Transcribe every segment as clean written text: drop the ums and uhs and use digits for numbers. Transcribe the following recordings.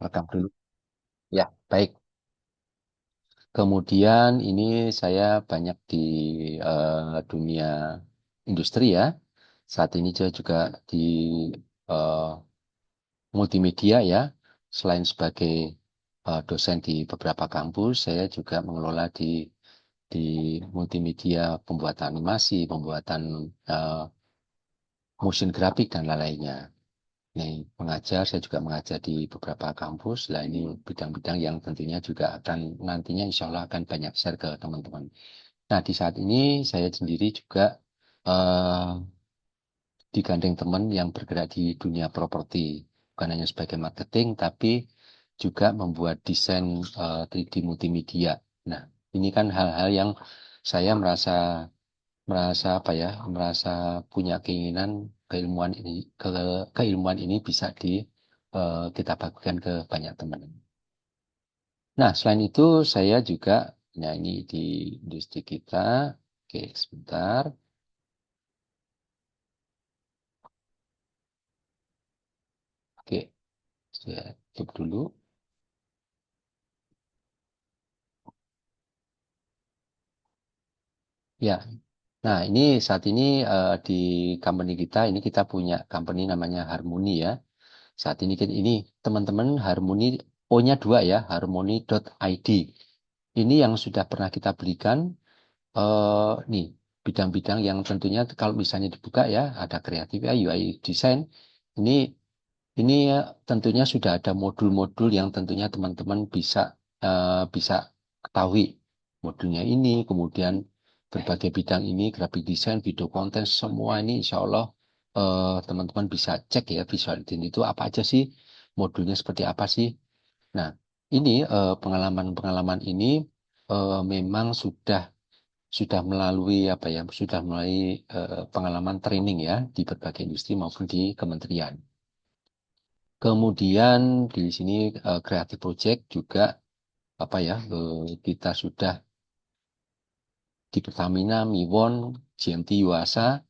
rekam dulu. Ya, baik. Kemudian ini saya banyak di dunia industri ya. Saat ini saya juga di eh, multimedia ya. Selain sebagai dosen di beberapa kampus, saya juga mengelola di multimedia, pembuatan animasi, pembuatan eh, motion grafik dan lain-lainnya. Nih, mengajar, saya juga mengajar di beberapa kampus. Lah ini bidang-bidang yang tentunya juga akan nantinya insya Allah akan banyak share ke teman-teman. Nah, di saat ini saya sendiri juga eh, digandeng teman yang bergerak di dunia properti. Bukan hanya sebagai marketing, tapi juga membuat desain 3D multimedia. Nah, ini kan hal-hal yang saya merasa merasa apa ya, merasa punya keinginan keilmuan ini bisa kita bagikan ke banyak teman. Nah, selain itu saya juga nyanyi di industri kita. Oke, sebentar. Oke, saya tutup dulu. Ya, nah ini saat ini di company kita ini kita punya company namanya Harmony ya. Saat ini ini teman-teman Harmony O-nya dua ya, harmony.id. Ini yang sudah pernah kita belikan. Nih bidang-bidang yang tentunya kalau misalnya dibuka ya ada kreatif ya UI design. Ini ini tentunya sudah ada modul-modul yang tentunya teman-teman bisa ketahui modulnya ini, kemudian berbagai bidang ini, grafik desain, video konten, semua ini insya Allah teman-teman bisa cek ya visual identity itu apa aja sih, modulnya seperti apa sih. Nah, ini pengalaman-pengalaman ini memang sudah melalui apa ya, sudah melalui pengalaman training ya di berbagai industri maupun di kementerian. Kemudian di sini Creative Project juga apa ya kita sudah di Pertamina, Miwon, GMT Yuasa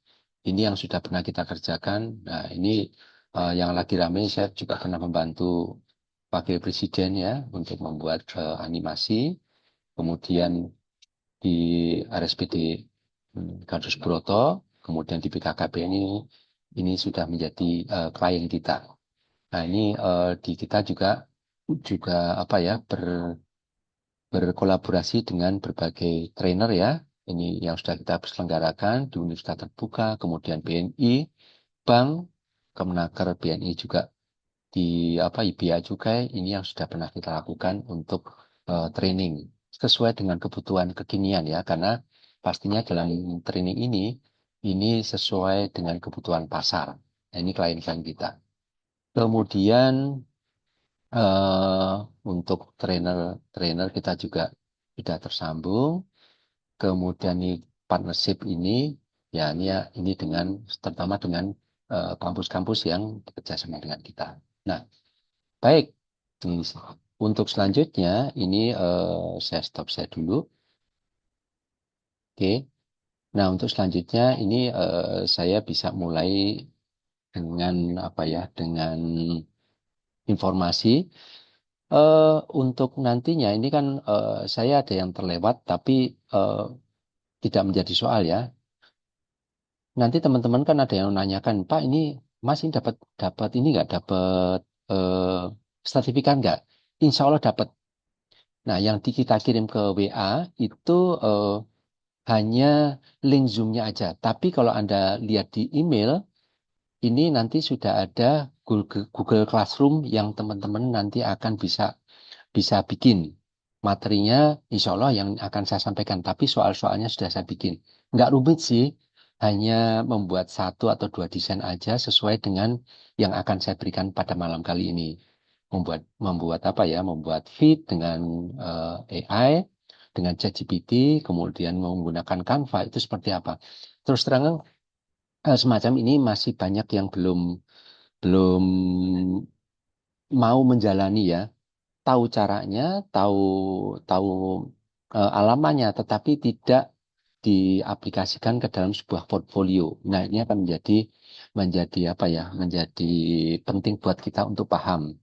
ini yang sudah pernah kita kerjakan. Nah ini yang lagi ramai saya juga pernah membantu Wakil Presiden ya untuk membuat animasi. Kemudian di RSPD Gatus Broto, kemudian di BKKB ini sudah menjadi klien kita. Nah ini di kita juga apa ya berkolaborasi dengan berbagai trainer ya. Ini yang sudah kita selenggarakan di Universitas Terbuka, kemudian BNI, Bank, Kemenaker BNI juga di apa IBA juga ini yang sudah pernah kita lakukan untuk training sesuai dengan kebutuhan kekinian ya karena pastinya dalam training ini sesuai dengan kebutuhan pasar. Nah, ini klien-klien kita. Kemudian eh, untuk trainer kita juga sudah tersambung. Kemudian ini partnership ini ya ini dengan terutama dengan kampus-kampus yang bekerja sama dengan kita. Nah, baik. Hmm, Untuk selanjutnya ini saya stop saya dulu. Oke. Nah, untuk selanjutnya ini saya bisa mulai dengan apa ya? Dengan informasi untuk nantinya ini kan saya ada yang terlewat tapi eh, tidak menjadi soal ya. Nanti teman-teman kan ada yang menanyakan, Pak ini Mas ini dapat dapat ini nggak dapat eh, sertifikat nggak? Insya Allah dapat. Nah, yang kita kirim ke WA itu hanya link Zoom-nya aja. Tapi kalau Anda lihat di email, ini nanti sudah ada Google Classroom yang teman-teman nanti akan bisa bisa bikin. Materinya insya Allah yang akan saya sampaikan. Tapi soal-soalnya sudah saya bikin. Nggak rumit sih. Hanya membuat satu atau dua desain aja sesuai dengan yang akan saya berikan pada malam kali ini. Membuat apa ya? Membuat feed dengan AI, dengan ChatGPT, kemudian menggunakan Canva itu seperti apa? Terus terang semacam ini masih banyak yang belum belum mau menjalani ya. Tahu caranya, tahu tahu alamannya, tetapi tidak diaplikasikan ke dalam sebuah portfolio. Nah, ini akan menjadi apa ya? Menjadi penting buat kita untuk paham.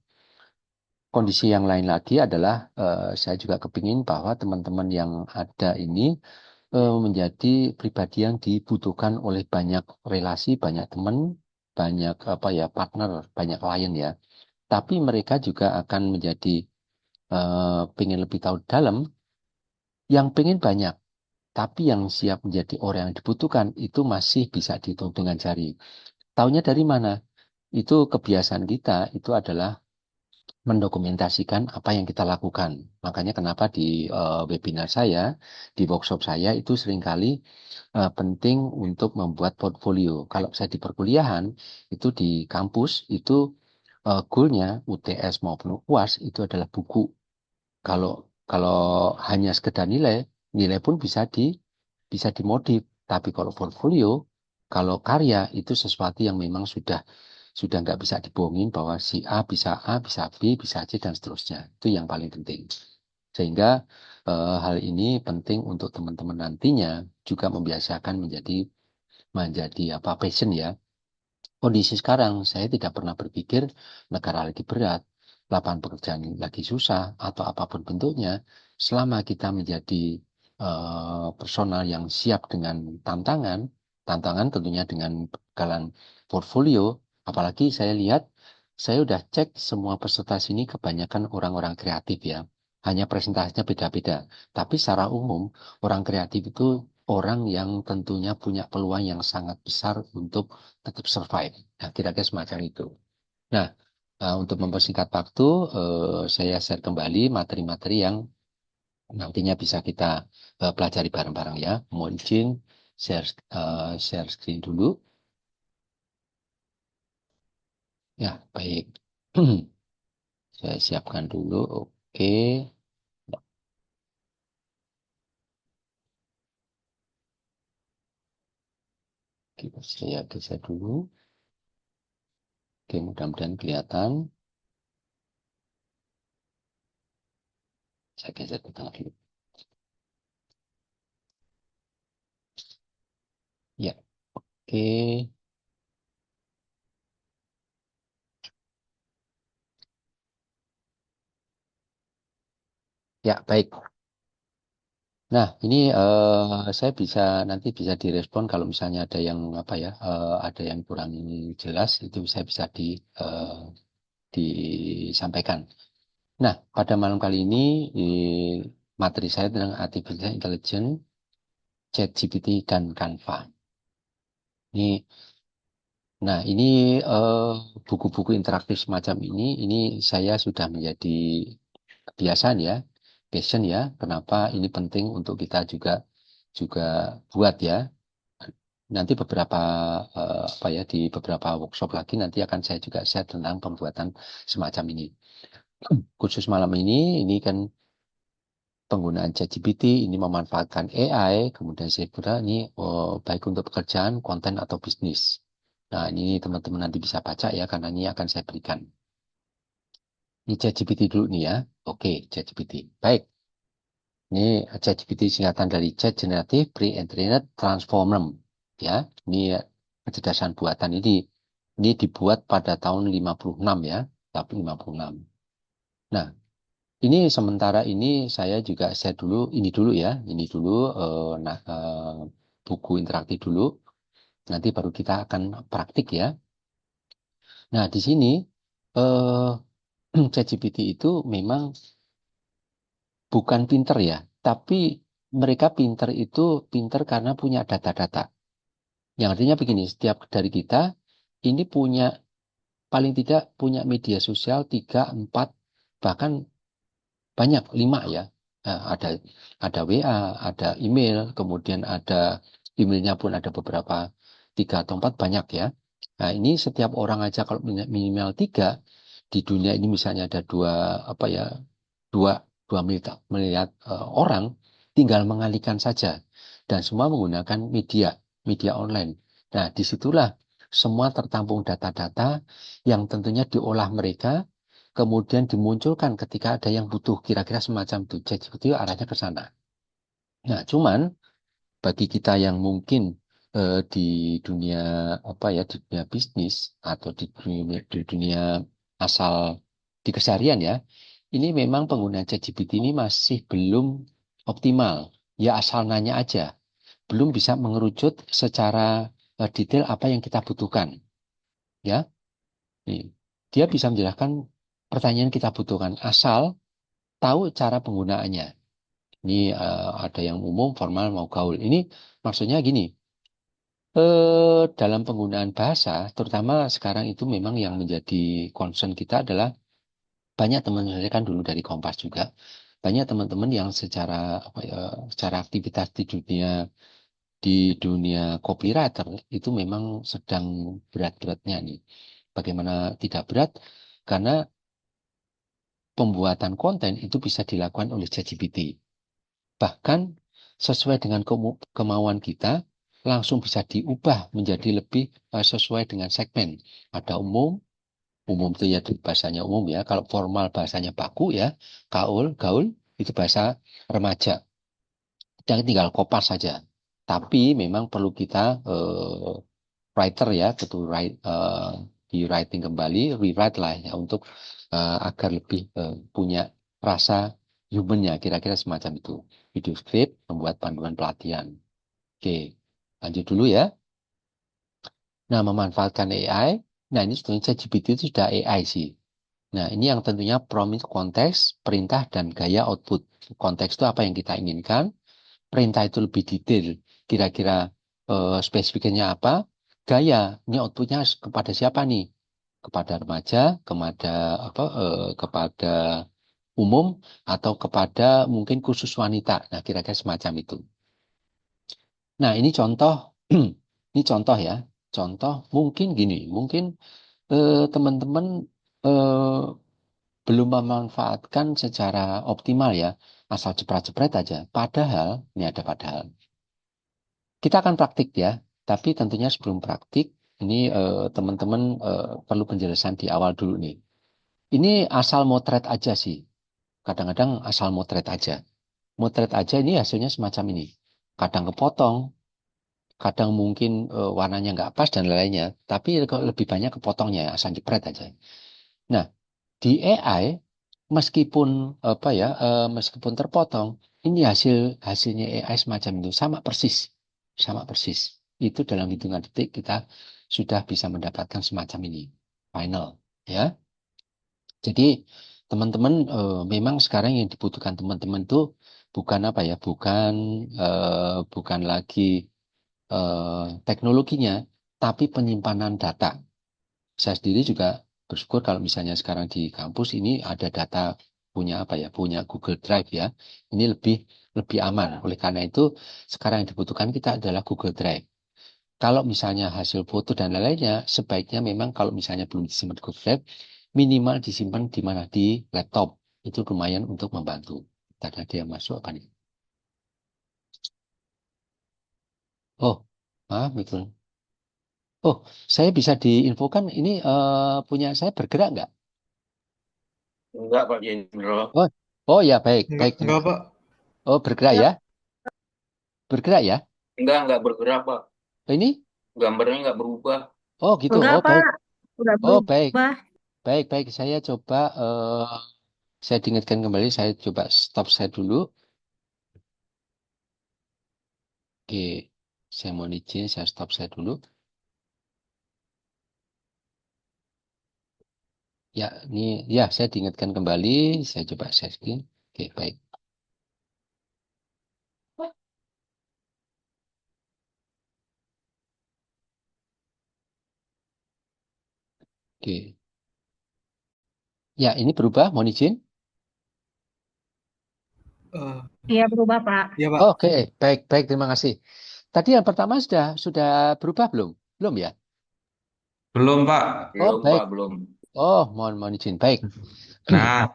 kondisi yang lain lagi adalah saya juga kepingin bahwa teman-teman yang ada ini menjadi pribadi yang dibutuhkan oleh banyak relasi, banyak teman, banyak apa ya partner, banyak klien ya. Tapi mereka juga akan menjadi pengen lebih tahu dalam, yang pengen banyak. Tapi yang siap menjadi orang yang dibutuhkan itu masih bisa dihitung dengan jari. Taunya dari mana? Itu kebiasaan kita, itu adalah mendokumentasikan apa yang kita lakukan. Makanya kenapa di webinar saya, di workshop saya itu seringkali penting untuk membuat portfolio. Kalau saya di perkuliahan, itu di kampus, itu goalnya UTS maupun UAS itu adalah buku. Kalau kalau hanya sekedar nilai, nilai pun bisa dimodif. Tapi kalau portfolio, kalau karya itu sesuatu yang memang sudah nggak bisa dibohongin bahwa si A, bisa B, bisa C dan seterusnya. Itu yang paling penting. Sehingga hal ini penting untuk teman-teman nantinya juga membiasakan menjadi menjadi apa passion ya. Kondisi sekarang, saya tidak pernah berpikir negara lagi berat, lapangan pekerjaan lagi susah, atau apapun bentuknya, selama kita menjadi personal yang siap dengan tantangan, tantangan tentunya dengan bekalan portfolio, apalagi saya lihat, saya udah cek semua peserta sini kebanyakan orang-orang kreatif ya, hanya presentasinya beda-beda, tapi secara umum, orang kreatif itu orang yang tentunya punya peluang yang sangat besar untuk tetap survive. Nah, kira-kira semacam itu. Nah, untuk mempersingkat waktu, saya share kembali materi-materi yang nantinya bisa kita pelajari bareng-bareng ya. Mohon izin share screen dulu. Ya, baik. Saya siapkan dulu. Oke. Saya geser dulu. Oke, mudah-mudahan kelihatan. Saya geser ke tengah dulu. Ya, oke. Ya, baik. Nah, ini saya nanti bisa direspon kalau misalnya ada yang apa ya, ada yang kurang jelas itu saya bisa eh, disampaikan. Nah, pada malam kali ini materi saya tentang artificial intelligence, ChatGPT dan Canva. Ini, nah ini eh, buku-buku interaktif semacam ini saya sudah menjadi kebiasaan ya, passion ya. Kenapa ini penting untuk kita juga juga buat ya. Nanti beberapa apa ya di beberapa workshop lagi nanti akan saya juga share tentang pembuatan semacam ini. Khusus malam ini kan penggunaan ChatGPT ini memanfaatkan AI, kemudian saya kira ini baik untuk pekerjaan, konten atau bisnis. Nah, ini teman-teman nanti bisa baca ya karena ini akan saya berikan. Ini ChatGPT dulu nih ya. Oke, ChatGPT. Baik. Ini ChatGPT singkatan dari Chat Generative Pre-entrained Transformer. Ya, ini kecerdasan buatan ini dibuat pada tahun 56 ya, tapi 56. Nah, ini sementara ini saya juga share dulu ini dulu ya, ini dulu buku interaktif dulu. Nanti baru kita akan praktik ya. Nah, di sini eh, ChatGPT itu memang bukan pinter ya, tapi mereka pinter itu pinter karena punya data-data. Yang artinya begini, setiap dari kita ini punya paling tidak punya media sosial 3, 4, bahkan banyak 5 ya. Ada WA, ada email, kemudian ada emailnya pun ada beberapa 3 atau 4 banyak ya. Nah ini setiap orang aja kalau minimal 3 di dunia ini misalnya ada apa ya dua dua miliar orang tinggal mengalihkan saja dan semua menggunakan media online. Nah disitulah semua tertampung data-data yang tentunya diolah mereka kemudian dimunculkan ketika ada yang butuh kira-kira semacam itu. Jadi arahnya ke sana. Nah, cuman bagi kita yang mungkin di dunia apa ya di dunia bisnis atau di dunia asal di keseharian ya, ini memang pengguna ChatGPT ini masih belum optimal. Ya asal nanya aja. Belum bisa mengerucut secara detail apa yang kita butuhkan. Ya, nih. Dia bisa menjelaskan pertanyaan kita butuhkan asal tahu cara penggunaannya. Ini ada yang umum, formal, mau gaul. Ini maksudnya gini, dalam penggunaan bahasa, terutama sekarang itu memang yang menjadi concern kita adalah banyak teman saya kan dulu dari Kompas juga, banyak teman-teman yang secara apa ya, secara aktivitas di dunia copywriter itu memang sedang berat-beratnya nih. Bagaimana tidak berat? Karena pembuatan konten itu bisa dilakukan oleh ChatGPT. Bahkan sesuai dengan kemauan kita, langsung bisa diubah menjadi lebih sesuai dengan segmen. Ada umum, umum itu ya bahasanya umum ya. Kalau formal bahasanya baku ya, gaul itu bahasa remaja. Dan tinggal kopas saja. Tapi memang perlu kita writer ya, betul di writing kembali, rewrite lah ya untuk agar lebih punya rasa humannya, kira-kira semacam itu. Video script, membuat panduan pelatihan. Oke, lanjut dulu ya. Nah, memanfaatkan AI. Nah, ini sebenarnya ChatGPT itu sudah AI sih. Nah, ini yang tentunya prompt itu konteks, perintah, dan gaya output. Konteks itu apa yang kita inginkan. Perintah itu lebih detail. Kira-kira spesifikasinya apa. Gaya, ini outputnya kepada siapa nih? Kepada remaja, kepada umum, atau kepada mungkin khusus wanita. Nah, kira-kira semacam itu. Nah, ini contoh, ini contoh ya. Contoh mungkin gini, mungkin teman-teman eh, belum memanfaatkan secara optimal ya, asal jepret-jepret aja. Padahal, ini ada padahal. Kita akan praktik ya, tapi tentunya sebelum praktik, ini teman-teman perlu penjelasan di awal dulu nih. Ini asal motret aja sih, kadang-kadang asal motret aja. Motret aja ini hasilnya semacam ini. Kadang kepotong, kadang mungkin warnanya nggak pas dan lainnya, tapi lebih banyak kepotongnya ya, asal jepret aja. Nah, di AI meskipun apa ya, meskipun terpotong, ini hasilnya AI semacam itu sama persis. Itu dalam hitungan detik kita sudah bisa mendapatkan semacam ini final, ya. Jadi teman-teman memang sekarang yang dibutuhkan teman-teman itu bukan apa ya, bukan lagi teknologinya, tapi penyimpanan data. Saya sendiri juga bersyukur kalau misalnya sekarang di kampus ini ada data punya apa ya, punya Google Drive ya. Ini lebih lebih aman. Oleh karena itu sekarang yang dibutuhkan kita adalah Google Drive. Kalau misalnya hasil foto dan lain-lainnya, sebaiknya memang kalau misalnya belum disimpan di Google Drive, minimal disimpan di mana? Di laptop. Itu lumayan untuk membantu. Tadi ada yang masuk apa nih? Oh, betul. Oh, saya bisa diinfokan ini punya saya bergerak nggak? Enggak, Pak Jendro. Oh, oh ya baik, baik. Enggak, Pak. Oh, bergerak ya? Bergerak ya? Enggak bergerak, Pak. Ini? Gambarnya enggak berubah. Oh gitu. Enggak, Oh Pak. baik. Udah Oh baik. berubah. Baik, baik. Saya coba, saya diingatkan kembali. Saya coba stop saya dulu. Oke. Saya mau izin, saya stop saya dulu. Ya, ini, ya saya diingatkan kembali. Saya coba share screen. Oke, baik. Oke. Ya, ini berubah. Mohon izin. Eh, Iya, berubah, Pak. ya, Pak. Oke, baik, baik. Terima kasih. Tadi yang pertama sudah berubah belum? Belum ya? Belum, Pak. Oh, Belum, baik. Pak, belum. Oh, mohon izin. Baik. Nah,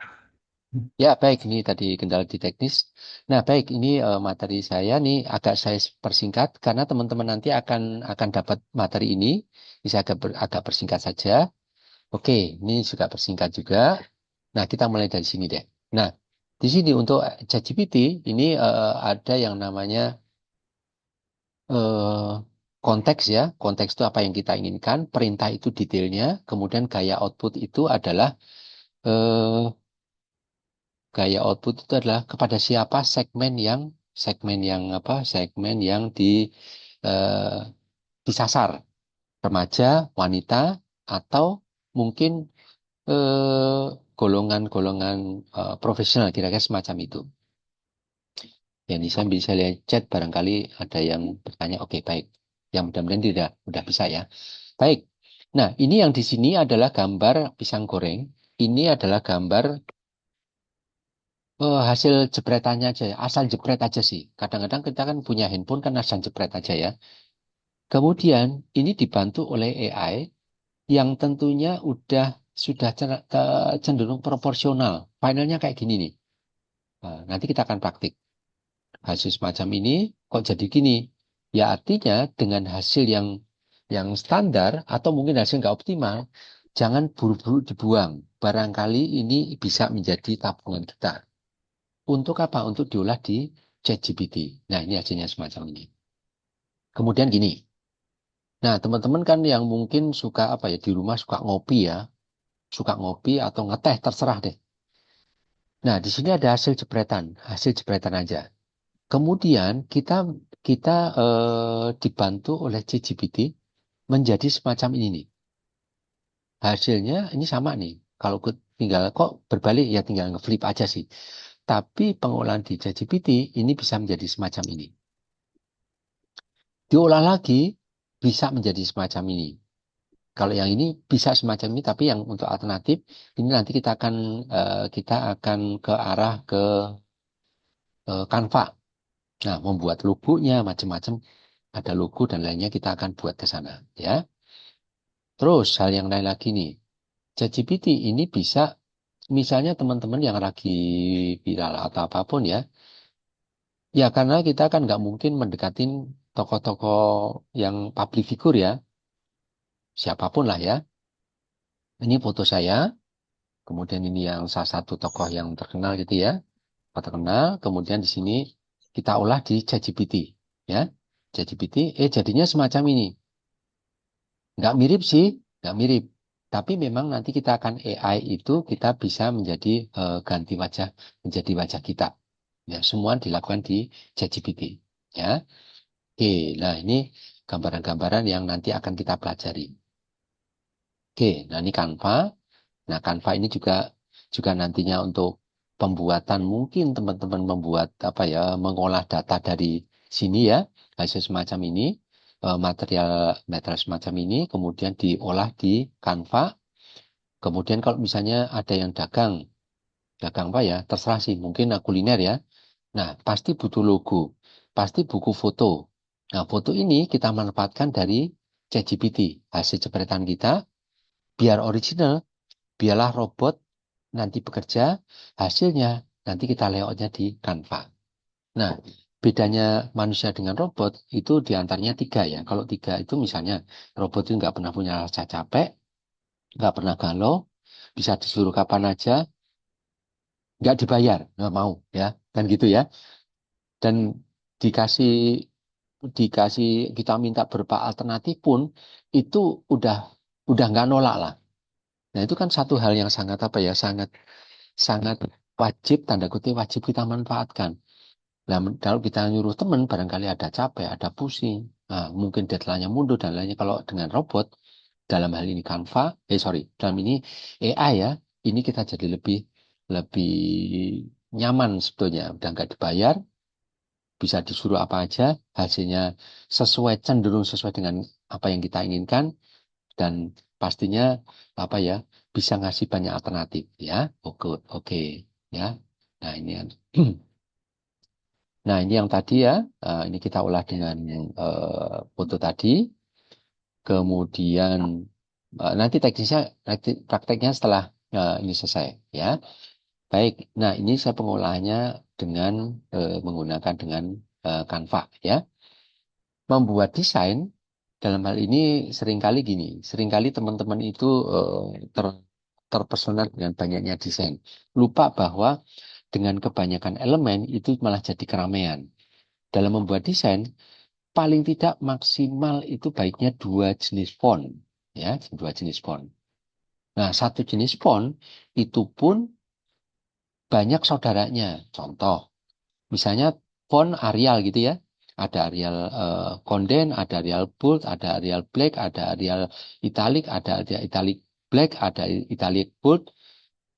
Ya, baik. Ini tadi kendala di teknis. Nah, baik. Ini materi saya nih agak saya persingkat karena teman-teman nanti akan dapat materi ini. Bisa agak persingkat saja. Oke, ini juga persingkat juga. Nah, kita mulai dari sini deh. Nah, di sini untuk ChatGPT ini ada yang namanya eh, konteks ya. Konteks itu apa yang kita inginkan. Perintah itu detailnya. Kemudian gaya output itu adalah eh, gaya output itu adalah kepada siapa segmen yang eh, disasar, remaja, wanita, atau mungkin eh, golongan-golongan profesional, kira-kira semacam itu. Ya, ini saya bisa lihat chat, barangkali ada yang bertanya. Oke, baik. Yang mudah-mudahan tidak udah bisa ya. Baik. Nah, ini yang di sini adalah gambar pisang goreng. Ini adalah gambar hasil jepretannya aja ya. Asal jepret aja sih. Kadang-kadang kita kan punya handphone kan asal jepret aja ya. Kemudian ini dibantu oleh AI yang tentunya sudah cenderung proporsional. Finalnya kayak gini nih. Nah, nanti kita akan praktik. Hasil semacam ini kok jadi gini? Ya artinya dengan hasil yang standar atau mungkin hasil nggak optimal, jangan buru-buru dibuang. Barangkali ini bisa menjadi tabungan kita. Untuk apa? Untuk diolah di ChatGPT. Nah, ini hasilnya semacam ini. Kemudian gini. Nah, teman-teman kan yang mungkin suka apa ya, di rumah suka ngopi ya, suka ngopi atau ngeteh, terserah deh. Nah, di sini ada hasil jepretan aja. Kemudian kita kita dibantu oleh ChatGPT menjadi semacam ini nih. Hasilnya ini sama nih. Kalau tinggal kok berbalik ya tinggal ngeflip aja sih. Tapi pengolahan di ChatGPT ini bisa menjadi semacam ini. Diolah lagi bisa menjadi semacam ini. Kalau yang ini bisa semacam ini, tapi yang untuk alternatif ini nanti kita akan ke arah ke Canva. Nah, membuat logonya macam-macam, ada logo dan lainnya kita akan buat ke sana, ya. Terus hal yang lain lagi nih, ChatGPT ini bisa, misalnya teman-teman yang lagi viral atau apapun ya, ya karena kita kan nggak mungkin mendekatin tokoh-tokoh yang public figure ya, siapapun lah ya. Ini foto saya, kemudian ini yang salah satu tokoh yang terkenal gitu ya, terkenal, kemudian di sini kita olah di ChatGPT, ya. ChatGPT, jadinya semacam ini. Nggak mirip sih, nggak mirip. Tapi memang nanti kita akan AI itu kita bisa menjadi ganti wajah, menjadi wajah kita. Ya, semua dilakukan di ChatGPT. Ya, oke. Nah ini gambaran-gambaran yang nanti akan kita pelajari. Oke, nah ini Canva. Nah Canva ini juga nantinya untuk pembuatan, mungkin teman-teman membuat apa ya, mengolah data dari sini ya, hasil semacam ini, material material semacam ini, kemudian diolah di Canva. Kemudian kalau misalnya ada yang dagang apa ya, terserah sih, mungkin kuliner ya. Nah, pasti butuh logo, pasti buku foto. Nah, foto ini kita manfaatkan dari ChatGPT, hasil jepretan kita, biar original, biarlah robot nanti bekerja, hasilnya nanti kita layoutnya di Canva. Nah, bedanya manusia dengan robot itu diantaranya tiga ya. Kalau tiga itu misalnya robot itu nggak pernah punya rasa capek, nggak pernah galau, bisa disuruh kapan aja, nggak dibayar, nggak mau ya, kan gitu ya. Dan dikasih dikasih kita minta beberapa alternatif pun itu udah udah nggak nolak lah. Nah itu kan satu hal yang sangat apa ya, sangat sangat wajib, tanda kutip wajib kita manfaatkan. Nah, kalau kita nyuruh teman, barangkali ada capek, ada pusing, nah, mungkin deadline-nya mundur dan lainnya. Kalau dengan robot, dalam hal ini Canva, dalam ini AI ya, ini kita jadi lebih lebih nyaman sebetulnya. Udah nggak dibayar, bisa disuruh apa aja, hasilnya cenderung sesuai dengan apa yang kita inginkan, dan pastinya apa ya, bisa ngasih banyak alternatif ya. Oke, oke ya. Nah ini yang Nah, ini yang tadi ya, ini kita olah dengan foto tadi. Kemudian nanti teknisnya, nanti prakteknya setelah ini selesai ya. Baik, nah ini saya pengolahannya dengan menggunakan dengan Canva ya. Membuat desain dalam hal ini seringkali gini, seringkali teman-teman itu terpesona dengan banyaknya desain. Lupa bahwa dengan kebanyakan elemen itu malah jadi keramaian. Dalam membuat desain, paling tidak maksimal itu baiknya dua jenis font, ya, dua jenis font. Nah, satu jenis font itu pun banyak saudaranya. Contoh, misalnya font Arial gitu ya. Ada Arial Condensed, ada Arial Bold, ada Arial Black, ada Arial Italic, ada Italic Black, ada Italic Bold.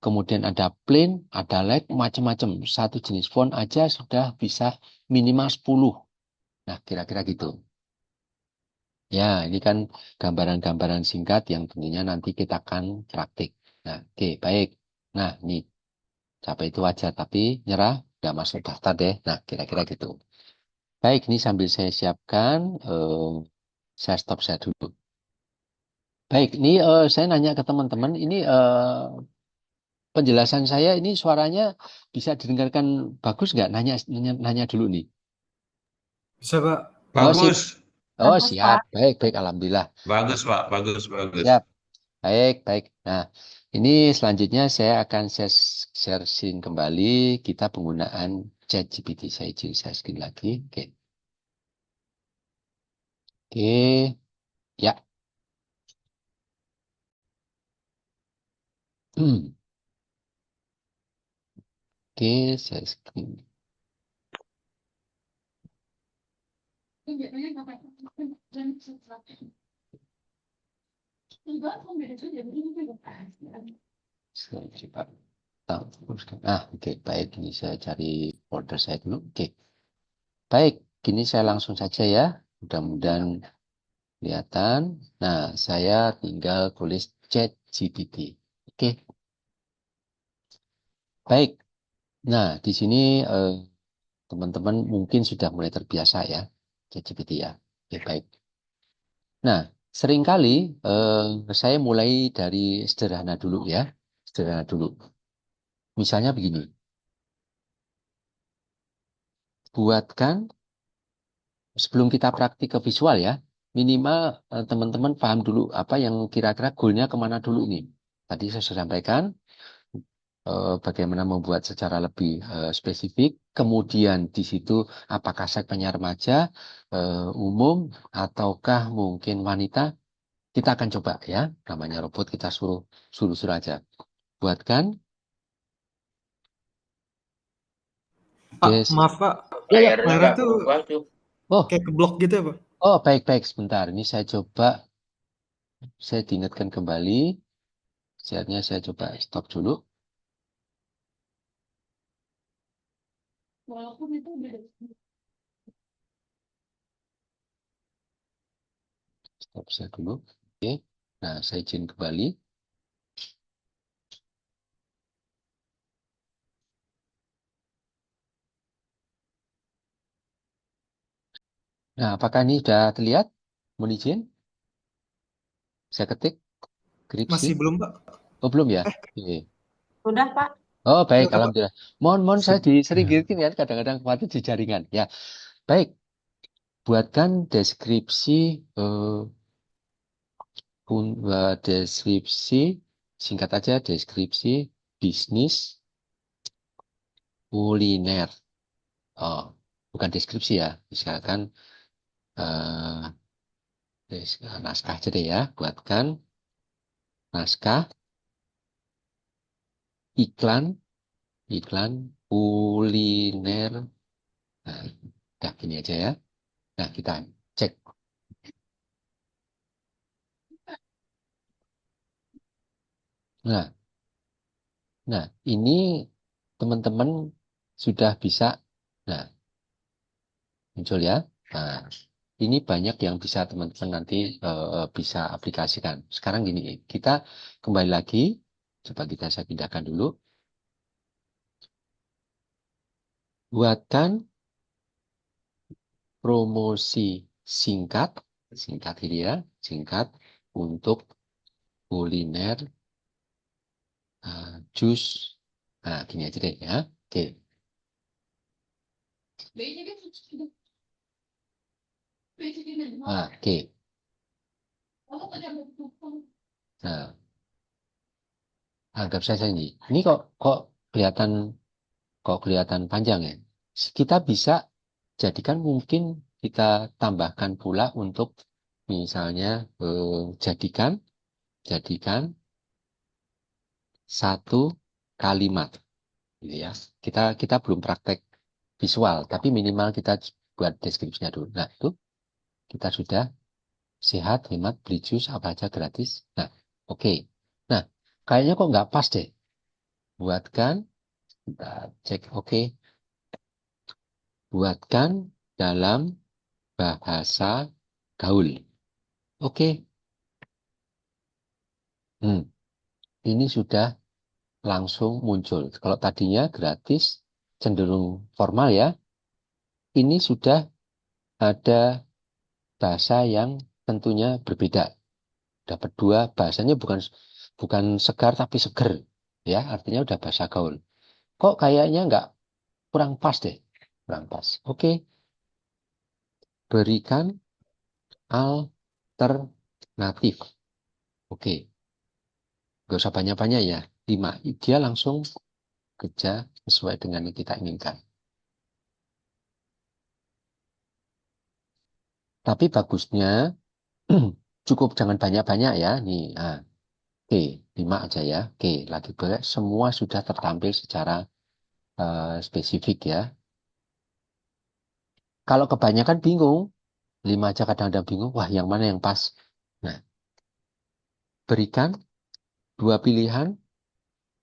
Kemudian ada plain, ada light, macam-macam. Satu jenis font aja sudah bisa minimal 10. Nah, kira-kira gitu. Ya, ini kan gambaran-gambaran singkat yang tentunya nanti kita akan praktik. Nah, oke, baik. Nah, ini sampai itu aja, tapi nyerah, nggak masuk daftar deh. Nah, kira-kira gitu. Baik, ini sambil saya siapkan, saya stop saya dulu. Baik, ini saya nanya ke teman-teman, ini penjelasan saya ini suaranya bisa didengarkan bagus nggak? Nanya dulu nih. Bisa, Pak. Oh, sip. Bagus, Oh, Bagus, siap. Pak. Baik, baik. Alhamdulillah. bagus Pak, bagus, bagus. Siap. Baik, baik. Nah, ini selanjutnya saya akan share screen kembali kita penggunaan ChatGPT. Saya izin share screen lagi. Oke. Oke. Ya. Oke, share screen. Saya coba teruskan. Oke, baik. Ini saya cari folder saya dulu. Oke. Baik, kini saya langsung saja ya. Mudah-mudahan kelihatan. Nah, saya tinggal tulis ChatGPT. Oke. Baik. Nah, di sini teman-teman mungkin sudah mulai terbiasa ya ChatGPT ya. Oke, baik. Nah, seringkali saya mulai dari sederhana dulu ya. Sederhana dulu. Misalnya begini. Buatkan sebelum kita praktik ke visual ya, minimal teman-teman paham dulu apa yang kira-kira goalnya kemana dulu nih. Tadi saya sudah sampaikan bagaimana membuat secara lebih spesifik. Kemudian di situ apakah segmennya remaja, umum, ataukah mungkin wanita. Kita akan coba ya. Namanya robot kita suruh aja. Buatkan. Pak, Des. maaf, Pak. Ya, ya. Layarnya Layarnya nggak tuh berubah tuh. Oh, kayak keblok gitu ya, Pak? oh baik-baik sebentar. Ini saya coba. Saya diingatkan kembali. Share-nya saya coba stop dulu. Stop saya dulu. Oke. Nah, saya izin kembali. Nah, apakah ini sudah terlihat? Mohon izin. Saya ketik skripsi. Masih belum, Pak? Oh, belum ya? Oke. Sudah, Pak. Oh, baik. Oke, Pak. Alhamdulillah. Mohon saya Sip. sering gini ya. Kadang-kadang khawatir di jaringan. Ya, baik. Buatkan deskripsi deskripsi singkat aja deskripsi bisnis kuliner. Oh, bukan deskripsi ya. Misalkan naskah aja deh ya. Buatkan naskah iklan kuliner. Nah, udah gini aja ya. Nah, kita cek. Nah, ini teman-teman sudah bisa. Nah, muncul ya. Nah, ini banyak yang bisa teman-teman nanti bisa aplikasikan. Sekarang gini, kita kembali lagi. Coba saya pindahkan dulu. Buatkan promosi singkat ini ya, singkat untuk kuliner jus. Nah, gini aja deh ya. Oke. Nah, oke. Nah, anggap saja ini. Ini kok kelihatan panjang ya. Kita bisa jadikan mungkin kita tambahkan pula untuk misalnya jadikan satu kalimat. gitu ya. Kita belum praktek visual, tapi minimal kita buat deskripsinya dulu. Nah, itu kita sudah sehat, hemat, beli jus, apa aja gratis. Nah, oke. Nah, kayaknya kok nggak pas deh. Buatkan, kita cek oke. Buatkan dalam bahasa gaul. Oke. Ini sudah langsung muncul. Kalau tadinya gratis, cenderung formal ya. Ini sudah ada bahasa yang tentunya berbeda. Dapat dua, bahasanya bukan bukan segar tapi seger. Ya, artinya udah bahasa gaul. Kok kayaknya nggak kurang pas deh. Kurang pas. Oke, berikan alternatif. Oke, nggak usah banyak-banyak ya. 5. Dia langsung kerja sesuai dengan yang kita inginkan. Tapi bagusnya cukup jangan banyak-banyak ya. Nih, oke, 5 aja ya. Oke, lagi boleh semua sudah tertampil secara spesifik ya. Kalau kebanyakan bingung, 5 aja kadang-kadang bingung, wah yang mana yang pas. Nah, berikan 2 pilihan,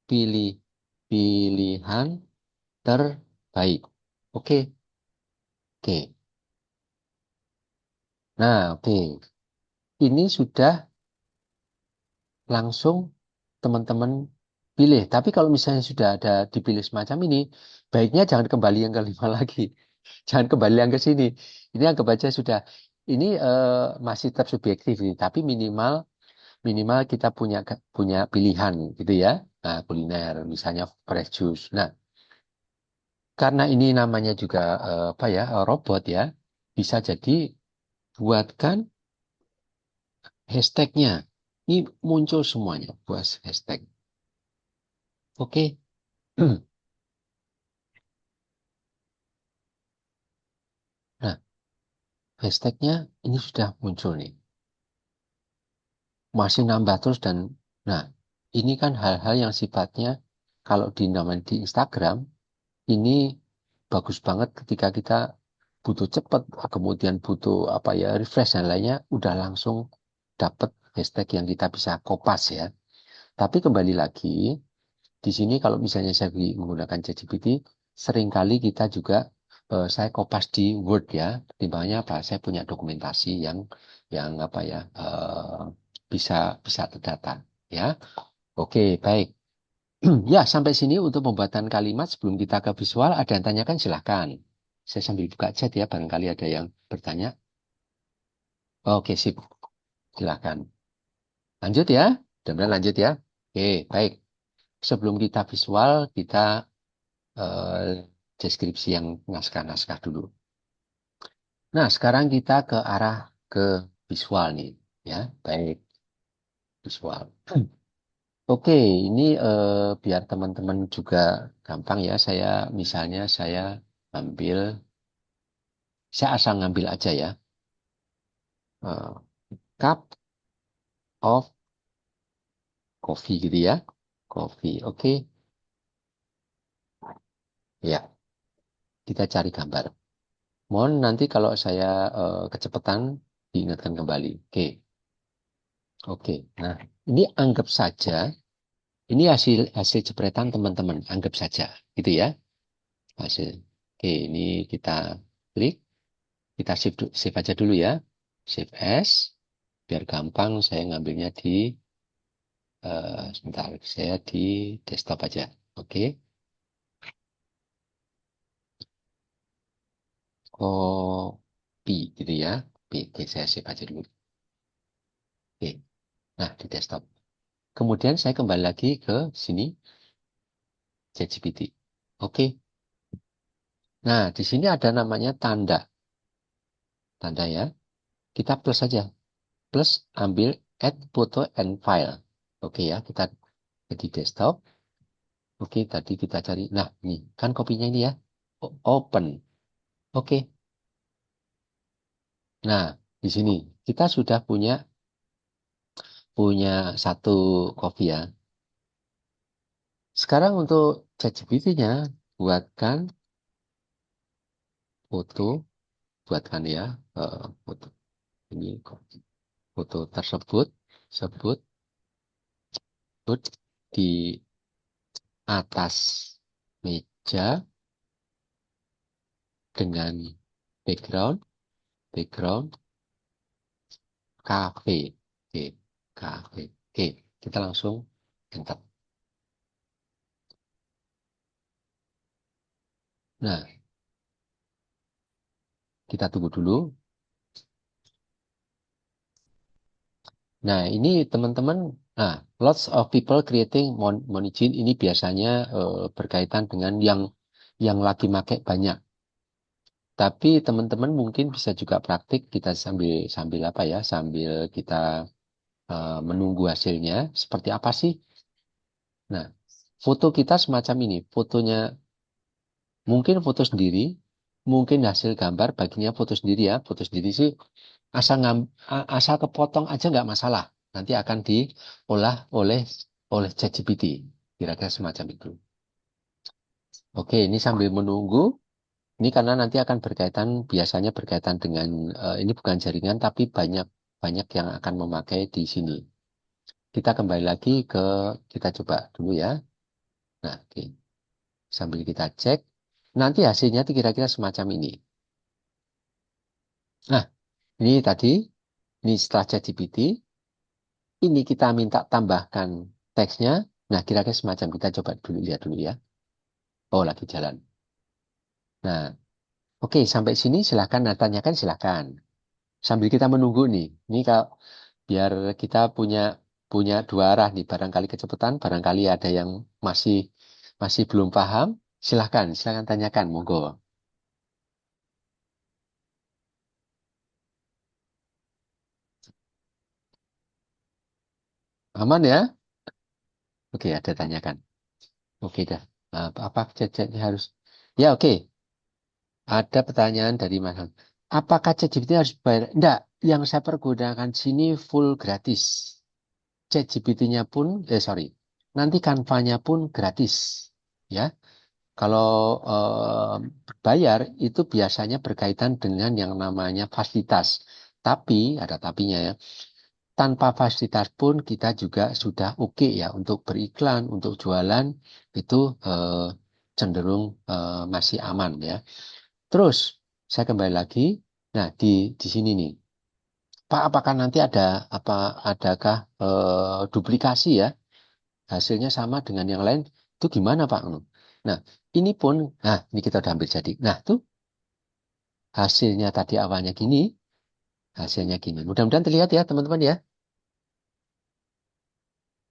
pilih pilihan terbaik. Oke, oke. Nah, oke. Ini sudah langsung teman-teman pilih. Tapi kalau misalnya sudah ada dipilih semacam ini, baiknya jangan kembali yang kelima lagi. Jangan kembali yang ke sini. Ini anggap aja sudah. Ini masih tersubjektif nih, tapi minimal minimal kita punya pilihan gitu ya. Nah, kuliner misalnya fresh juice. Nah, karena ini namanya juga apa ya robot ya, bisa jadi buatkan hashtagnya. Ini muncul semuanya buat hashtag. Oke. Nah, hashtagnya ini sudah muncul nih. Masih nambah terus dan nah, ini kan hal-hal yang sifatnya kalau di Instagram ini bagus banget ketika kita butuh cepat, kemudian butuh apa ya refresh dan lainnya, udah langsung dapat hashtag yang kita bisa kopas ya. Tapi kembali lagi di sini kalau misalnya saya menggunakan ChatGPT, seringkali kita juga saya kopas di Word ya. Pertimbangannya apa? Saya punya dokumentasi yang apa ya bisa bisa terdata ya. Oke, baik. Ya, sampai sini untuk pembuatan kalimat sebelum kita ke visual. Ada yang tanyakan silahkan. Saya sambil buka chat ya, barangkali ada yang bertanya. Oke, sip. Silahkan. Lanjut ya. Mudah-mudahan lanjut ya. Oke, baik. Sebelum kita visual, kita deskripsi yang naskah-naskah dulu. Nah, sekarang kita ke arah ke visual nih. Ya, baik. Visual. Oke, ini biar teman-teman juga gampang ya. Misalnya saya ambil, saya asal ngambil aja ya. eh, Cup of coffee gitu ya. Coffee, oke. Ya, kita cari gambar. Mohon nanti kalau saya kecepatan diingatkan kembali. Oke, oke. Nah, ini anggap saja ini hasil hasil jepretan teman-teman. Anggap saja, gitu ya. Hasil. Oke, ini kita klik. Kita save aja dulu ya. Save as. Biar gampang saya ngambilnya di sebentar. Saya di desktop aja. Oke. Copy gitu ya. Oke, saya save aja dulu. Oke. Nah, di desktop. Kemudian saya kembali lagi ke sini ChatGPT. Oke. Nah, di sini ada namanya tanda. Tanda ya. Kita plus saja. Plus ambil add photo and file. Oke ya, kita di desktop. Oke, tadi kita cari. Nah, ini kan kopinya ini ya. Open. Oke. Nah, di sini kita sudah punya satu kopi ya. Sekarang untuk ChatGPT-nya, buatkan foto, buatkan ya, foto ini, foto tersebut, sebut, sebut di atas meja dengan background, background cafe. Oke, cafe. Oke, kita langsung enter. Nah, kita tunggu dulu. Nah, ini teman-teman, nah, lots of people creating Monigin ini biasanya berkaitan dengan yang lagi pakai banyak. Tapi teman-teman mungkin bisa juga praktik kita sambil sambil apa ya, sambil kita menunggu hasilnya seperti apa sih. Nah, foto kita semacam ini, fotonya mungkin foto sendiri, mungkin hasil gambar baginya foto sendiri ya, foto sendiri sih asal kepotong aja nggak masalah. Nanti akan diolah oleh ChatGPT, kira-kira semacam itu. Oke, ini sambil menunggu. Ini karena nanti akan berkaitan, biasanya berkaitan dengan ini bukan jaringan, tapi banyak banyak yang akan memakai di sini. Kita kembali lagi kita coba dulu ya. Nah, oke. Sambil kita cek, nanti hasilnya itu kira-kira semacam ini. Nah, ini tadi, ini setelah ChatGPT, ini kita minta tambahkan teksnya. Nah, kira-kira semacam kita coba dulu lihat dulu ya. Oh, lagi jalan. Nah, oke, sampai sini silahkan, nah, tanyakan silahkan. Sambil kita menunggu nih, ini kalau biar kita punya punya dua arah nih, barangkali kecepatan, barangkali ada yang masih masih belum paham, silahkan tanyakan, monggo. Aman ya? Oke, ada tanyakan. Oke dah. Apa chatnya harus? Ya oke. Ada pertanyaan dari Mas. Apakah ChatGPT harus bayar? Enggak. Yang saya pergunakan sini full gratis. ChatGPT-nya pun, sorry. Nanti Canva-nya pun gratis. Ya. Kalau bayar itu biasanya berkaitan dengan yang namanya fasilitas. Tapi, ada tapinya ya. Tanpa fasilitas pun kita juga sudah oke ya untuk beriklan, untuk jualan itu cenderung masih aman ya. Terus saya kembali lagi. Nah, di sini nih. Pak, apakah nanti adakah duplikasi ya? Hasilnya sama dengan yang lain? Itu gimana, Pak? Nah, ini pun ini kita udah ambil jadi. Nah, tuh hasilnya tadi awalnya gini, hasilnya gini. Mudah-mudahan terlihat ya, teman-teman ya.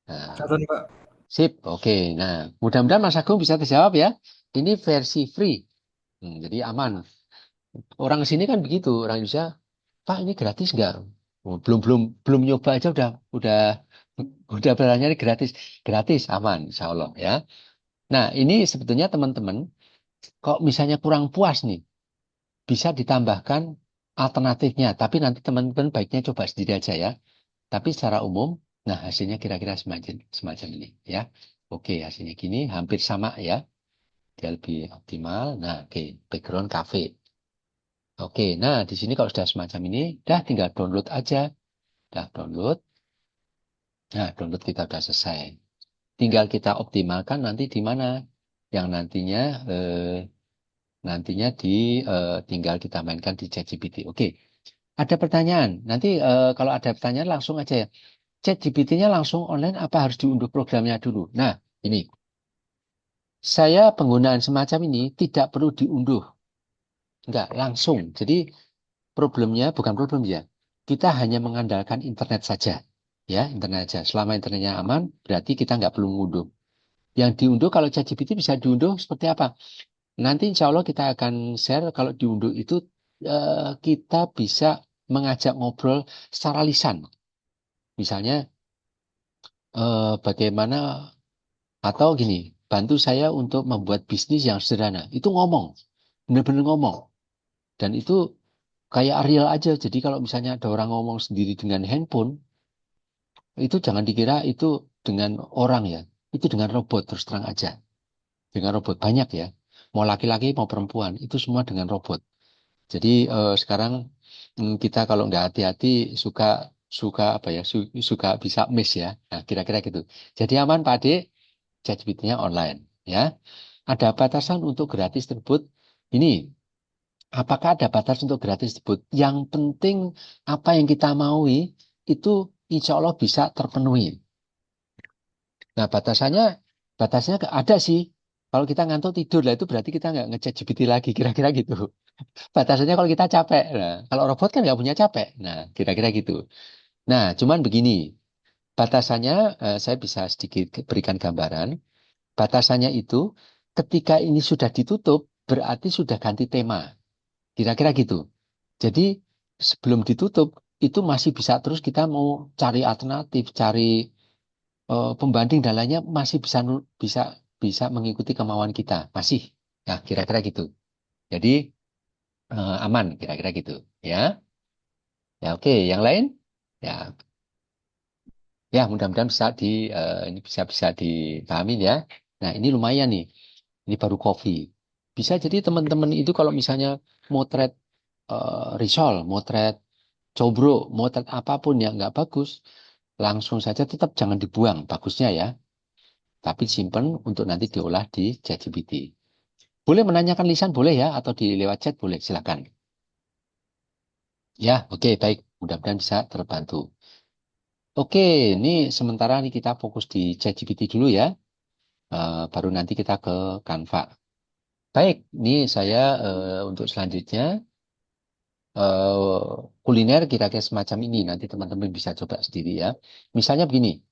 Nah, Catatan, Pak. sip, oke. Nah, mudah-mudahan Mas Agung bisa terjawab ya. Ini versi free, jadi aman. Orang sini kan begitu, orang Indonesia, Pak ini gratis nggak? Oh, belum belum belum nyoba aja udah bilangnya ini gratis, gratis aman, Insya Allah ya. Nah, ini sebetulnya teman-teman, kok misalnya kurang puas nih, bisa ditambahkan alternatifnya. Tapi nanti teman-teman baiknya coba sendiri aja ya. Tapi secara umum, nah hasilnya kira-kira semacam ini ya. Oke, hasilnya gini, hampir sama ya. Dia lebih optimal. Nah, oke, background cafe. Oke, nah di sini kalau sudah semacam ini, dah tinggal download aja. Dah download. Nah, download kita sudah selesai. Tinggal kita optimalkan nanti di mana. Yang nantinya tinggal kita mainkan di ChatGPT. Oke, ada pertanyaan. Nanti kalau ada pertanyaan langsung aja ya. ChatGPT-nya langsung online apa harus diunduh programnya dulu? Nah, ini. Saya penggunaan semacam ini tidak perlu diunduh. Enggak, langsung. Jadi problemnya bukan problem ya. Kita hanya mengandalkan internet saja. Ya, internet saja. Selama internetnya aman, berarti kita nggak perlu mengunduh. Yang diunduh kalau ChatGPT bisa diunduh seperti apa? Nanti insya Allah kita akan share kalau diunduh itu kita bisa mengajak ngobrol secara lisan. Misalnya bagaimana atau gini, bantu saya untuk membuat bisnis yang sederhana. Itu ngomong, benar-benar ngomong. Dan itu kayak real aja. Jadi kalau misalnya ada orang ngomong sendiri dengan handphone, itu jangan dikira itu dengan orang ya. itu dengan robot terus terang aja. Dengan robot banyak ya. Mau laki-laki mau perempuan, itu semua dengan robot. Jadi sekarang kita kalau nggak hati-hati suka suka apa ya suka bisa miss ya. Nah, kira-kira gitu. Jadi aman Pak Ade, ChatGPT-nya online ya. Ada batasan untuk gratis tersebut. Ini apakah ada batas untuk gratis tersebut? Yang penting apa yang kita maui itu insya Allah bisa terpenuhi. Nah, batasnya ada sih. Kalau kita ngantuk tidur lah itu berarti kita nggak ngechat GPT lagi, kira-kira gitu. Batasannya kalau kita capek. Nah, kalau robot kan nggak punya capek. Nah, kira-kira gitu. Nah, cuman begini. Batasannya saya bisa sedikit berikan gambaran. Batasannya itu ketika ini sudah ditutup berarti sudah ganti tema. Kira-kira gitu. Jadi sebelum ditutup itu masih bisa terus kita mau cari alternatif, cari pembanding dan lainnya masih bisa bisa mengikuti kemauan kita. Masih. Nah, kira-kira gitu. Jadi aman kira-kira gitu. Ya. Ya oke, yang lain? Ya, ya mudah-mudahan ini bisa bisa dipahami ya. Nah, ini lumayan nih. Ini baru coffee. Bisa jadi teman-teman itu kalau misalnya motret risol, motret cobro, motret apapun yang nggak bagus, langsung saja tetap jangan dibuang bagusnya ya. Tapi simpen untuk nanti diolah di ChatGPT. Boleh menanyakan lisan boleh ya, atau di lewat chat boleh, silakan. Ya, oke, baik. Mudah-mudahan bisa terbantu. Oke, ini sementara ini kita fokus di ChatGPT dulu ya. Baru nanti kita ke Canva. Baik, ini saya untuk selanjutnya kuliner kira-kira semacam ini. Nanti teman-teman bisa coba sendiri ya. Misalnya begini,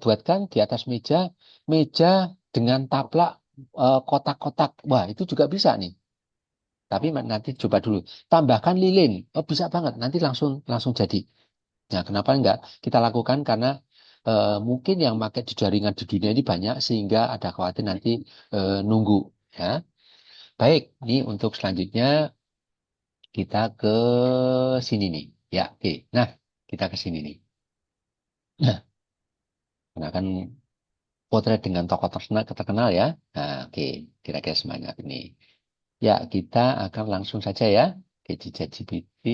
buatkan di atas meja meja dengan taplak kotak-kotak. Wah, itu juga bisa nih. Tapi nanti coba dulu. Tambahkan lilin. Oh, bisa banget. Nanti langsung langsung jadi. Nah, kenapa enggak kita lakukan? Karena mungkin yang pakai di jaringan di dunia ini banyak sehingga ada khawatir nanti nunggu ya. Baik, ini untuk selanjutnya kita ke sini nih. Ya, oke. Nah, kita ke sini nih. Nah, karena kan potret dengan tokoh terkenal ya. Nah, oke. Kira-kira semangat ini. Ya, kita akan langsung saja ya ke ChatGPT.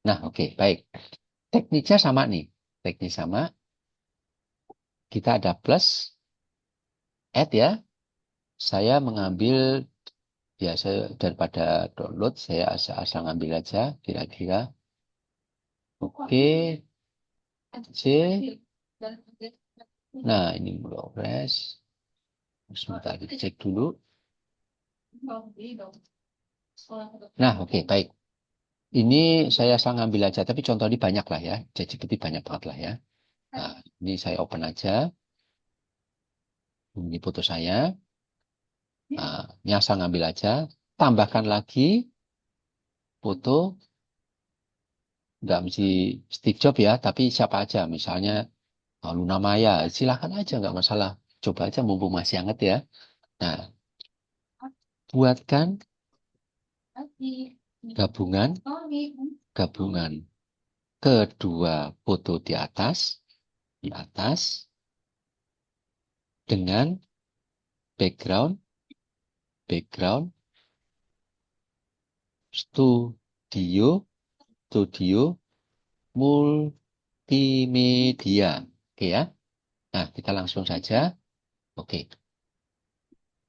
Nah, oke, baik. Tekniknya sama nih. Teknik sama. Kita ada plus, add ya. Saya mengambil, ya saya daripada download, saya asal ngambil aja kira-kira. Oke, C. Nah, ini progress. Sebentar, cek dulu. Nah, oke, baik. Ini saya asal ngambil aja, tapi contoh ini banyak lah ya. ChatGPT banyak banget lah ya. Nah, ini saya open aja. Ini foto saya. Nah, ini asal ngambil aja. Tambahkan lagi foto. Nggak mesti Steve Jobs ya, tapi siapa aja. Misalnya Luna Maya, silakan aja, nggak masalah. Coba aja mumpung masih hangat ya. Nah, buatkan gabungan gabungan kedua foto di atas dengan background studio studio multimedia. Oke ya. Nah, kita langsung saja. Oke,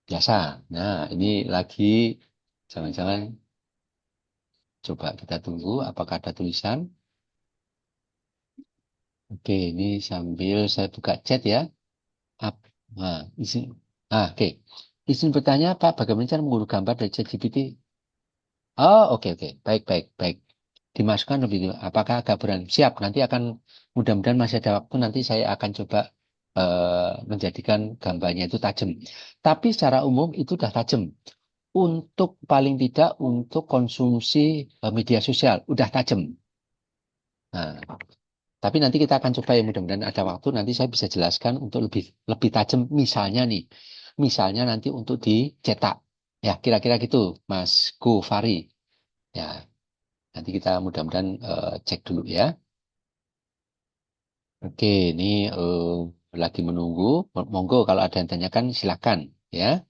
biasa. Nah, ini lagi jangan-jangan coba kita tunggu apakah ada tulisan. Oke, ini sambil saya buka chat ya. Nah, izin. Oke. Izin bertanya, Pak, bagaimana cara mengurus gambar dari ChatGPT? Oh, oke, oke. Baik, baik, baik. Dimasukkan lebih dulu. Apakah agak berat? Siap. Nanti akan, mudah-mudahan masih ada waktu. Nanti saya akan coba menjadikan gambarnya itu tajam. Tapi secara umum itu sudah tajam. Untuk paling tidak untuk konsumsi media sosial, udah tajam. Nah, tapi nanti kita akan coba ya mudah-mudahan ada waktu nanti saya bisa jelaskan untuk lebih lebih tajam misalnya nih. Misalnya nanti untuk dicetak. Ya, kira-kira gitu Mas Gofari. Ya, nanti kita mudah-mudahan cek dulu ya. Oke, ini lagi menunggu. Monggo kalau ada yang tanyakan silakan ya.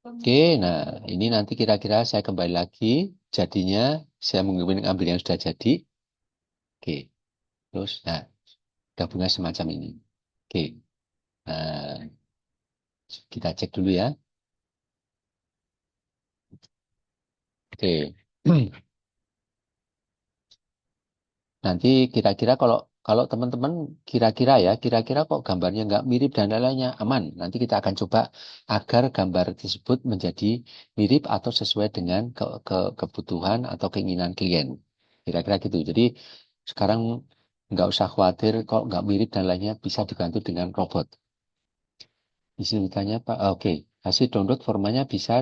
Oke, nah ini nanti kira-kira saya kembali lagi. Jadinya saya mengambil yang sudah jadi. Oke, terus nah gabungan semacam ini. Oke, nah kita cek dulu ya. Oke. Nanti kira-kira kalau kalau teman-teman kira-kira kok gambarnya nggak mirip dan lain-lainnya aman. Nanti kita akan coba agar gambar tersebut menjadi mirip atau sesuai dengan kebutuhan atau keinginan klien. Kira-kira gitu. Jadi sekarang nggak usah khawatir kok nggak mirip dan lainnya bisa dibantu dengan robot. Di sini tanya Pak, oke. Hasil download formanya bisa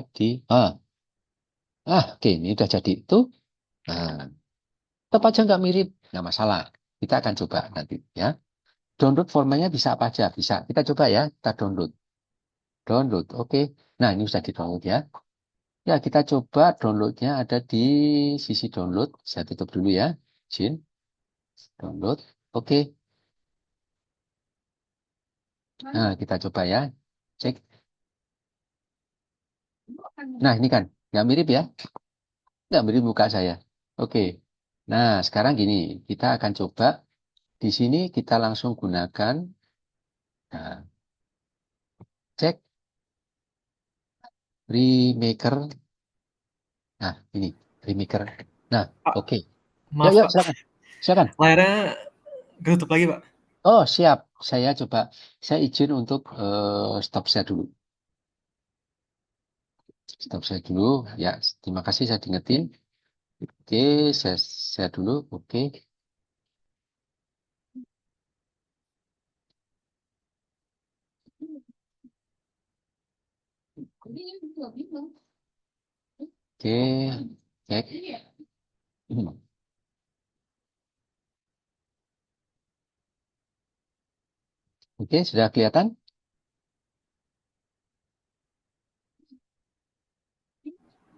oke ini udah jadi itu. Nah, tetap aja nggak mirip, nggak masalah. Kita akan coba nanti ya. Download formanya bisa apa aja? Bisa. Kita coba ya, kita download. Download, oke. Nah, ini sudah di-download ya. Ya, kita coba downloadnya ada di sisi download. Saya tutup dulu ya. Izin. Download. Oke. Nah, kita coba ya. Cek. Nah, ini kan. Nggak mirip ya? Nggak mirip muka saya. Oke. Nah, sekarang gini. Kita akan coba. Di sini kita langsung gunakan. Nah, cek. Remaker. Nah, ini. Remaker. Nah, Pak, oke. Yuk, maaf yuk, Pak. silakan. Silakan. Layarnya ketutup lagi Pak. Oh, siap. Saya coba. Saya izin untuk stop share dulu. Stop share dulu. Ya, terima kasih saya diingetin. Oke, saya share dulu. Oke. Oke. Cek. Oke, sudah kelihatan?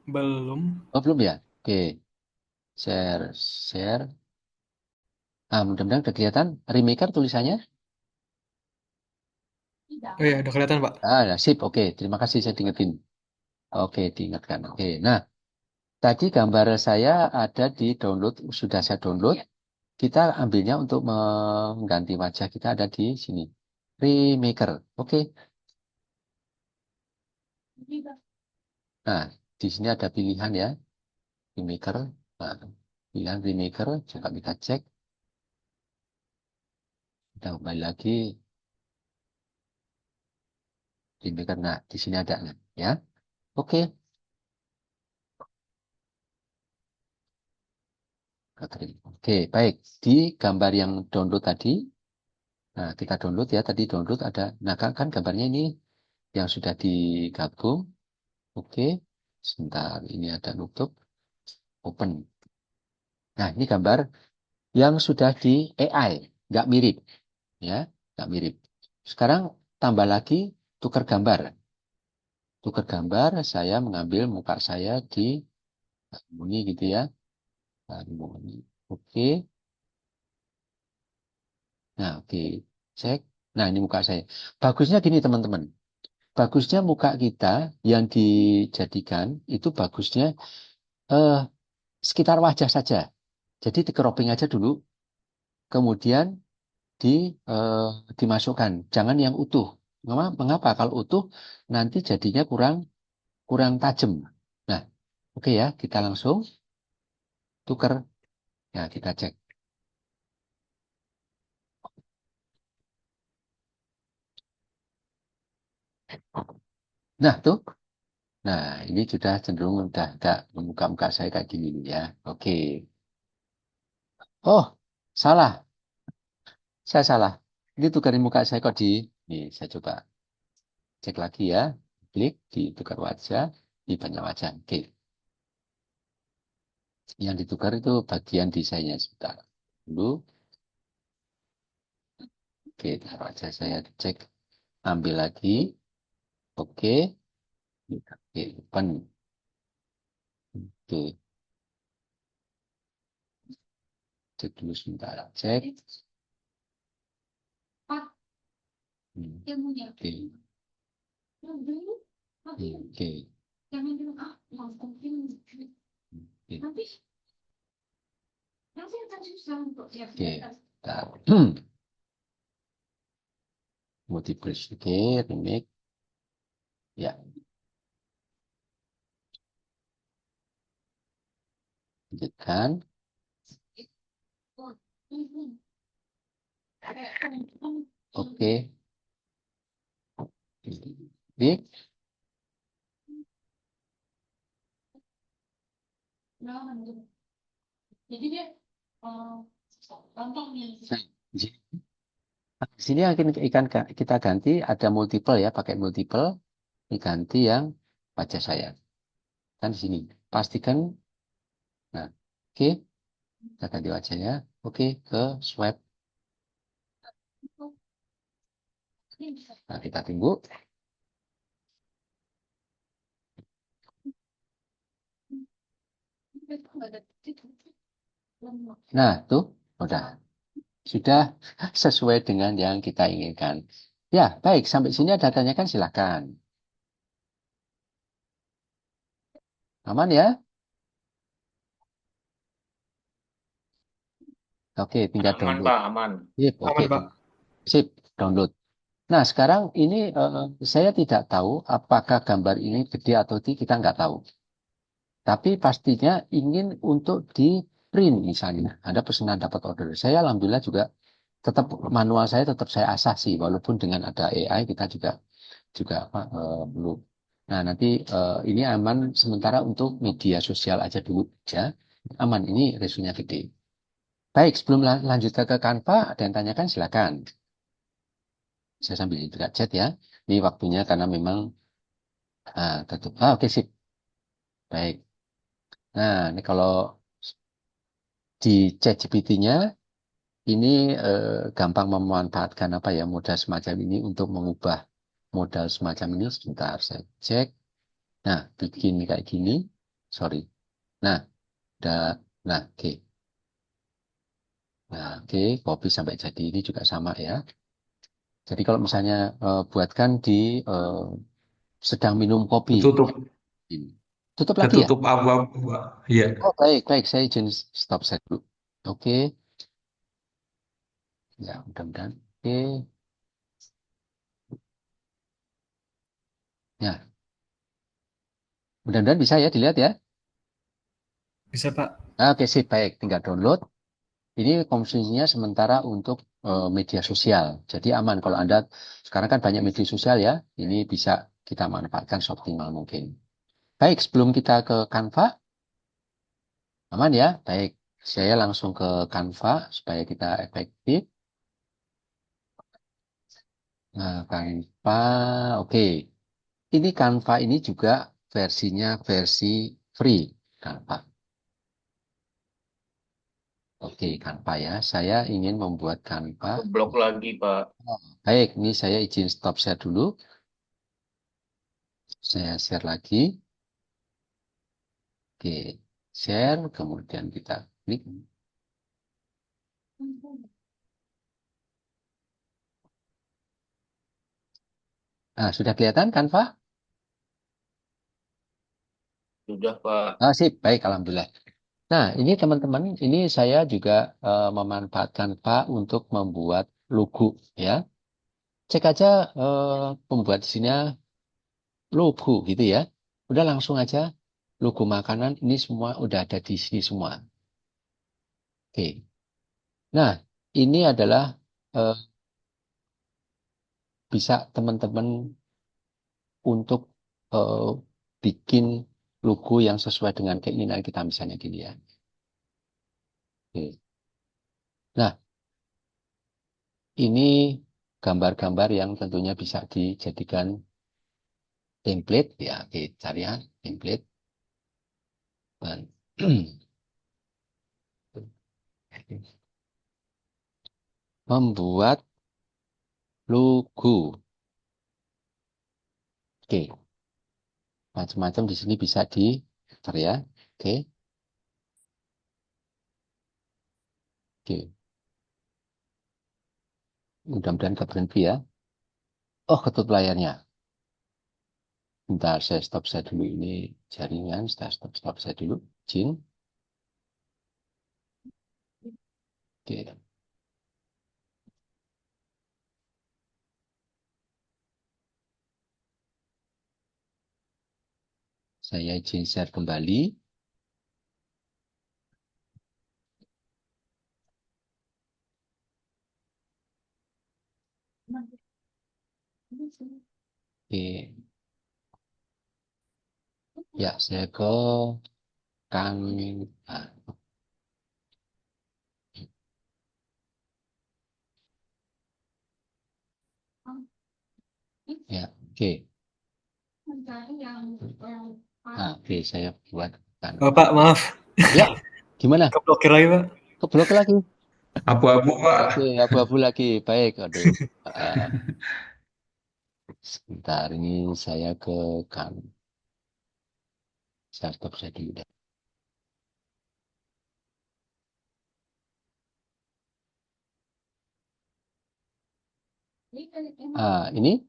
Belum. Oh, belum ya? Oke. Share, share. Mudah-mudahan udah kelihatan. Remaker tulisannya? Oh iya, udah kelihatan Pak. Ya, sip. Oke, terima kasih saya diingetin. Oke, diingatkan. Oke. Nah, tadi gambar saya ada di download, sudah saya download. Kita ambilnya untuk mengganti wajah kita ada di sini. Remaker. Oke. Nah, di sini ada pilihan ya. Remaker. Nah, pilihan remaker. Coba kita cek. Kita kembali lagi. Remaker. Nah, di sini ada. Ya. Oke. Oke, baik. Di gambar yang download tadi. Nah, kita download ya. Tadi download ada. Nah, kan gambarnya ini yang sudah digabung. Oke. Sebentar. Ini ada nutup. Open. Nah, ini gambar yang sudah di AI, nggak mirip, ya, nggak mirip. Sekarang tambah lagi tukar gambar. Tukar gambar, saya mengambil muka saya di harmoni gitu ya, harmoni. Oke, nah oke, cek. Nah ini muka saya. Bagusnya gini teman-teman. Bagusnya muka kita yang dijadikan itu bagusnya eh, sekitar wajah saja. Jadi di cropping aja dulu, kemudian di eh, dimasukkan, jangan yang utuh. Mengapa? Kalau utuh nanti jadinya kurang kurang tajam. Nah, oke ya, kita langsung tuker. Ya, kita cek. Nah, tuh. Nah, ini sudah cenderung udah agak muka-muka saya kayak gini ya. Oke. Oh, salah. Saya salah. Ini tukerin muka saya kok di. Nih, saya coba cek lagi ya. Klik di tukar wajah, di banyak wajah. Oke. Yang ditukar itu bagian desainnya sebentar. Dulu. Oke, taruh aja saya cek. Ambil lagi. Oke. Oke, open. Oke. Cek dulu sebentar. Cek. Oke. Oke. Oke. Oke. Bentar. Multiple. Oke, remake. Ya, lanjutkan. Oke. Klik. Nah, di sini yang kita ganti ada multiple ya, pakai multiple diganti yang wajah saya. Kan di sini. Pastikan. Nah, oke. Kita ganti wajahnya. Oke, ke swipe. Nah, kita tunggu. Nah, tuh udah. Sudah sesuai dengan yang kita inginkan. Ya, baik. Sampai sini ada tanyakan silakan. Aman ya? Oke, tinggal Aman, download. Pak, aman. Sip, oke. Aman, Pak. Sip, download. Nah, sekarang ini saya tidak tahu apakah gambar ini gede atau tidak, kita nggak tahu. Tapi pastinya ingin untuk di print misalnya. Ada pesanan dapat order. Saya alhamdulillah juga tetap manual saya tetap saya asah sih, walaupun dengan ada AI kita juga apa belum. Nah, nanti ini aman sementara untuk media sosial aja dulu ya. Aman, ini resolusinya gede. Baik, sebelum lanjut ke Canva, ada yang tanyakan silakan. Saya sambil juga chat ya. Ini waktunya karena memang tutup. Oke, sip. Baik. Nah, ini kalau di ChatGPT-nya ini gampang memanfaatkan apa ya modal semacam ini untuk mengubah modal semacam ini. Sebentar, saya cek. Nah, bikin kayak gini. Sorry. Nah, udah. Nah, oke. Nah, oke. Copy sampai jadi ini juga sama ya. Jadi kalau misalnya buatkan di sedang minum kopi. Ketutup, Ini. Tutup lagi ya? ketutup abu-abu, Pak. Iya. Oh, baik, baik. Saya izin stop set dulu. Oke. Ya, mudah-mudahan. Oke. Ya, mudah-mudahan bisa ya dilihat ya. Bisa, Pak. Oke, sip. Baik. Tinggal download. Ini komposisinya sementara untuk media sosial. Jadi aman kalau Anda sekarang kan banyak media sosial ya. Ini bisa kita manfaatkan seoptimal mungkin. Baik, sebelum kita ke Canva, aman ya? Baik, saya langsung ke Canva supaya kita efektif. Nah, Canva, oke. Ini Canva ini juga versinya versi free, Canva. Oke, Canva ya. Saya ingin membuat Canva. Blok lagi, Pak. Baik, ini saya izin stop share dulu. Saya share lagi. Oke, share, kemudian kita klik. Nah, sudah kelihatan Canva? Sudah, Pak. Sip, baik, alhamdulillah. Nah, ini teman-teman, ini saya juga memanfaatkan Canva untuk membuat logo, ya. Cek aja pembuat di sini logo, gitu ya. Udah langsung aja logo makanan ini semua udah ada di sini semua. Oke. Nah, ini adalah eh, bisa teman-teman untuk eh, bikin logo yang sesuai dengan keinginan kita misalnya gini ya. Oke. Nah, ini gambar-gambar yang tentunya bisa dijadikan template ya. Oke, cari ya template. Dan membuat logo. Oke, macam-macam di sini bisa di ya. Oke. Oke. Mudah-mudahan gak berhenti ya. Oh, ketutup layarnya. Bentar, saya stop saya dulu ini jaringan. Saya stop saya dulu. Izin. Oke. Saya izin share kembali. Oke. Ya, saya ke Kang. Ah, ya, oke. Nah, oke, saya buat kan. Pak, maaf. Ya, gimana? Keblokir lagi, Pak. Keblok lagi. Abu-abu, Pak. Oke, abu-abu lagi. Baik, aduh. Ah, sebentar ini saya ke Kang. Saya stop saya dulu deh. Ini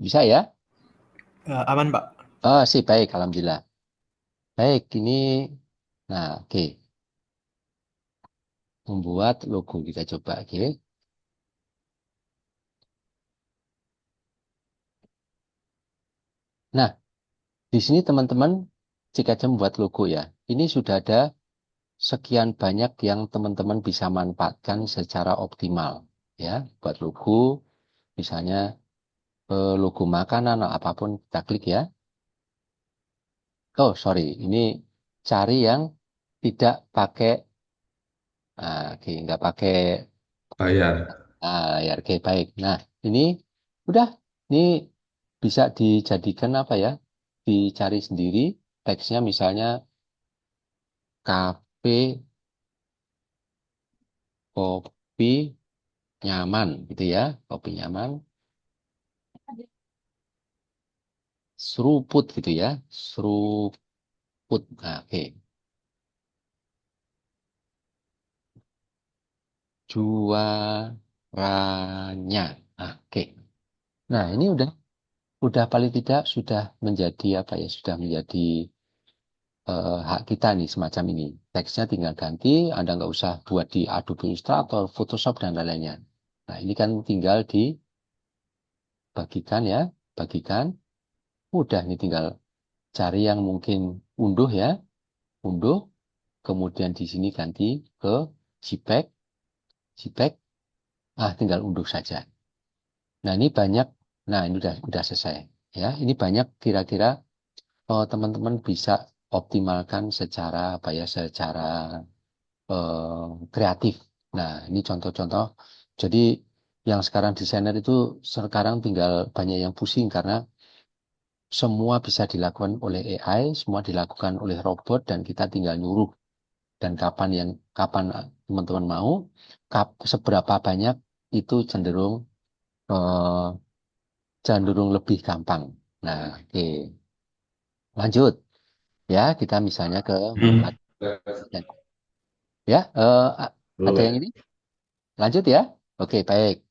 bisa ya? Aman, Pak. Oh, sih baik, alhamdulillah. Baik, ini nah, oke. Membuat logo kita coba, oke. Nah, di sini teman-teman jika membuat logo ya, ini sudah ada sekian banyak yang teman-teman bisa manfaatkan secara optimal ya. Buat logo, misalnya logo makanan atau apapun kita klik ya. Oh, sorry, ini cari yang tidak pakai, oke, nggak pakai Bayar. layar. Oke, baik. Nah, ini udah, ini bisa dijadikan apa ya? Dicari sendiri, teksnya misalnya kafe, kopi, nyaman, gitu ya. Kopi nyaman, seruput gitu ya. Seruput. Nah, oke. Juaranya. Nah, oke. Nah, ini udah paling tidak sudah menjadi apa ya? Sudah menjadi hak kita nih semacam ini. Teksnya tinggal ganti, Anda nggak usah buat di Adobe Illustrator, Photoshop dan lain-lainnya. Nah, ini kan tinggal dibagikan ya, bagikan. Udah nih tinggal cari yang mungkin unduh ya, unduh. Kemudian di sini ganti ke JPEG, JPEG. Tinggal unduh saja. Nah, ini banyak. Nah, ini udah selesai. Ya, ini banyak kira-kira teman-teman bisa optimalkan secara apa ya, secara kreatif. Nah, ini contoh-contoh. Jadi yang sekarang desainer itu sekarang tinggal banyak yang pusing karena semua bisa dilakukan oleh AI, semua dilakukan oleh robot dan kita tinggal nyuruh dan kapan teman-teman mau, seberapa banyak itu eh, cenderung lebih gampang. Nah, oke. Lanjut ya, kita misalnya ke Hmm. membuat ya, ada yang ini? Lanjut ya. Oke, baik.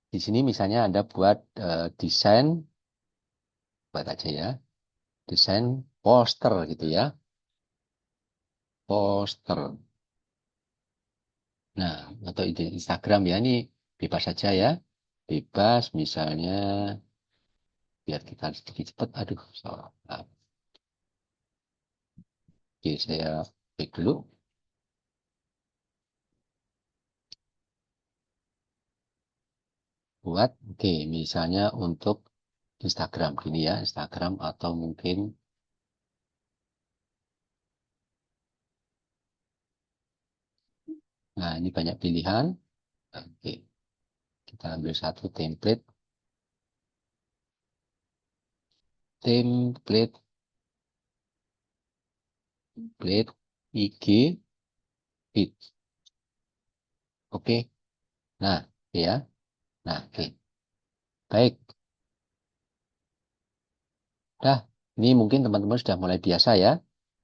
Di sini misalnya Anda buat desain, buat aja ya, desain poster gitu ya, poster. Nah, atau ide Instagram ya, ini bebas saja ya, bebas misalnya, biar kita sedikit cepat, aduh, salah. Nah, oke, saya klik dulu, buat, oke, misalnya untuk Instagram gini ya, Instagram atau mungkin, nah ini banyak pilihan, oke, kita ambil satu template, template, template IG feed, oke, nah ya, nah oke, baik, dah, ini mungkin teman-teman sudah mulai biasa ya,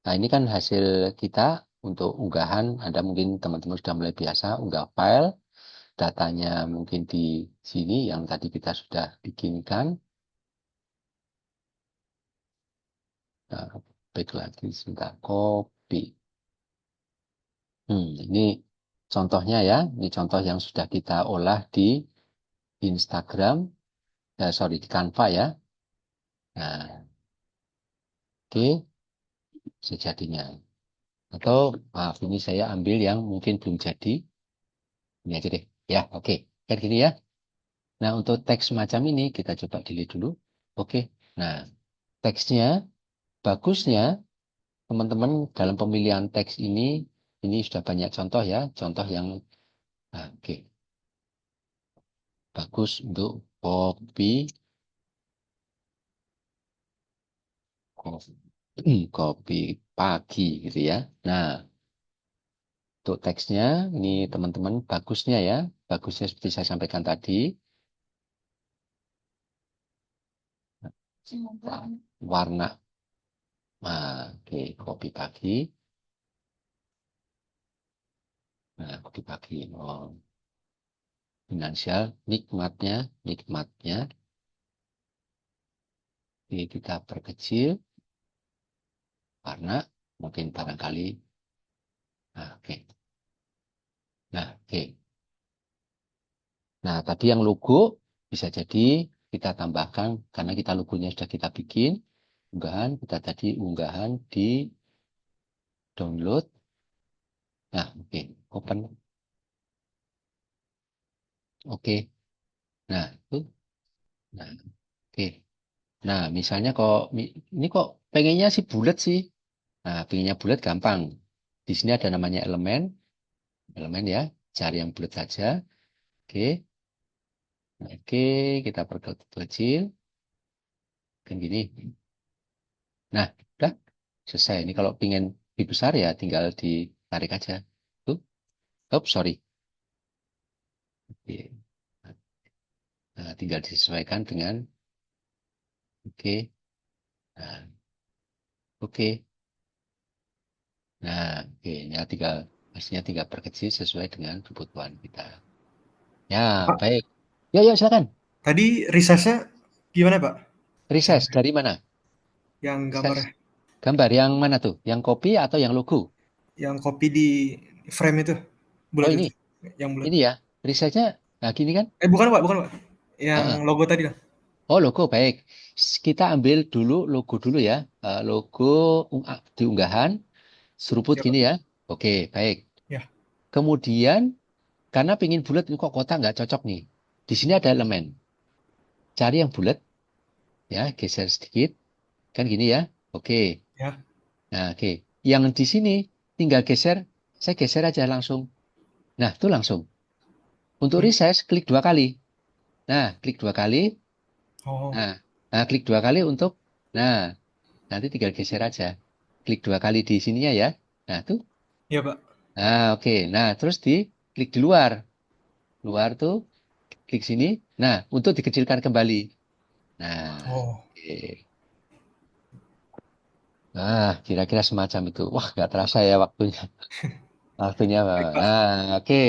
nah ini kan hasil kita untuk unggahan, Anda mungkin teman-teman sudah mulai biasa unggah file, datanya mungkin di sini yang tadi kita sudah bikinkan. Nah, baik lagi, sebentar, copy. Ini contohnya ya, ini contoh yang sudah kita olah di Instagram, di Canva ya. Nah, oke, sejadinya. Atau, maaf, ini saya ambil yang mungkin belum jadi. Ini aja deh. Ya, oke. Kan gini ya. Nah, untuk teks semacam ini, kita coba delete dulu. Oke. Nah, teksnya, bagusnya, teman-teman dalam pemilihan teks ini sudah banyak contoh ya. Contoh yang, oke. Bagus untuk copy, copy pagi gitu ya. Nah, untuk teksnya, ini teman-teman bagusnya ya. Bagusnya seperti saya sampaikan tadi. Warna. Nah, oke, copy pagi. Nah, copy pagi. Oh, finansial, nikmatnya. Ini kita perkecil. Warna, mungkin barangkali. Nah, oke. Nah, oke. Nah, tadi yang logo bisa jadi kita tambahkan karena kita logonya sudah kita bikin. Kita tadi unggahan di download. Nah, oke. Open. Oke. Nah, itu. Nah, oke. Nah, misalnya ini kok pengennya sih bulat sih. Nah, pengennya bulat gampang. Di sini ada namanya elemen ya. Cari yang bulat saja. Oke. Oke, kita perkecil. Kan gini. Nah, udah selesai. Ini kalau pengen lebih besar ya tinggal ditarik aja. Tuh. Oh, sorry. Oke. Nah, tinggal disesuaikan dengan oke. Nah, oke. Nah, oke. Hasilnya tinggal perkecil sesuai dengan kebutuhan kita. Ya, Pak, baik. Ya, ya, silakan. tadi resize-nya gimana, Pak? Resize Cara dari mana? yang Resize gambarnya, gambar yang mana tuh? Yang copy atau yang logo? yang copy di frame itu, Oh, bulat ini. itu, yang bulat. Ini ya. Resize-nya nah gini kan? Bukan, Pak, bukan, Pak. Yang Heeh. logo tadi lah. Oh, logo baik. Kita ambil dulu logo dulu ya. Logo di unggahan seruput Siap, gini Pak. ya. Oke, baik. Ya. Kemudian karena pingin bulat ini kok kotak nggak cocok nih. Di sini ada elemen. Cari yang bulat ya, geser sedikit. Kan gini ya. Oke. Ya. Nah, oke. Yang di sini tinggal geser, saya geser aja langsung. Nah, itu langsung. Untuk Hmm. resize, klik 2 kali. Nah, klik 2 kali. Oh. Nah, klik 2 kali untuk, nah, nanti tinggal geser aja. Klik 2 kali di sininya ya. Nah, tuh. Iya, Pak. Nah, oke. Nah, terus klik di luar. Luar tuh, klik sini. Nah, untuk dikecilkan kembali. Nah, Oh. oke. Nah, kira-kira semacam itu. Wah, nggak terasa ya waktunya. Waktunya. Baik, Pak. Nah, oke.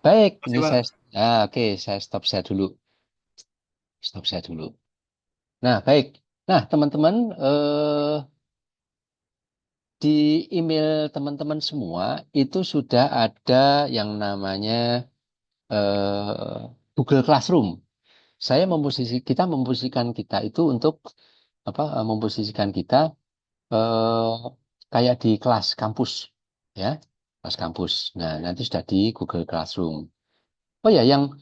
Baik, ini Makasih, Pak. oke, saya stop saya dulu. Stop saya dulu. Nah, baik. Nah, teman-teman, di email teman-teman semua itu sudah ada yang namanya Google Classroom. Kita memposisikan kita itu untuk apa? Memposisikan kita eh, kayak di kelas kampus, ya, kelas kampus. Nah, nanti sudah di Google Classroom. Oh ya, yang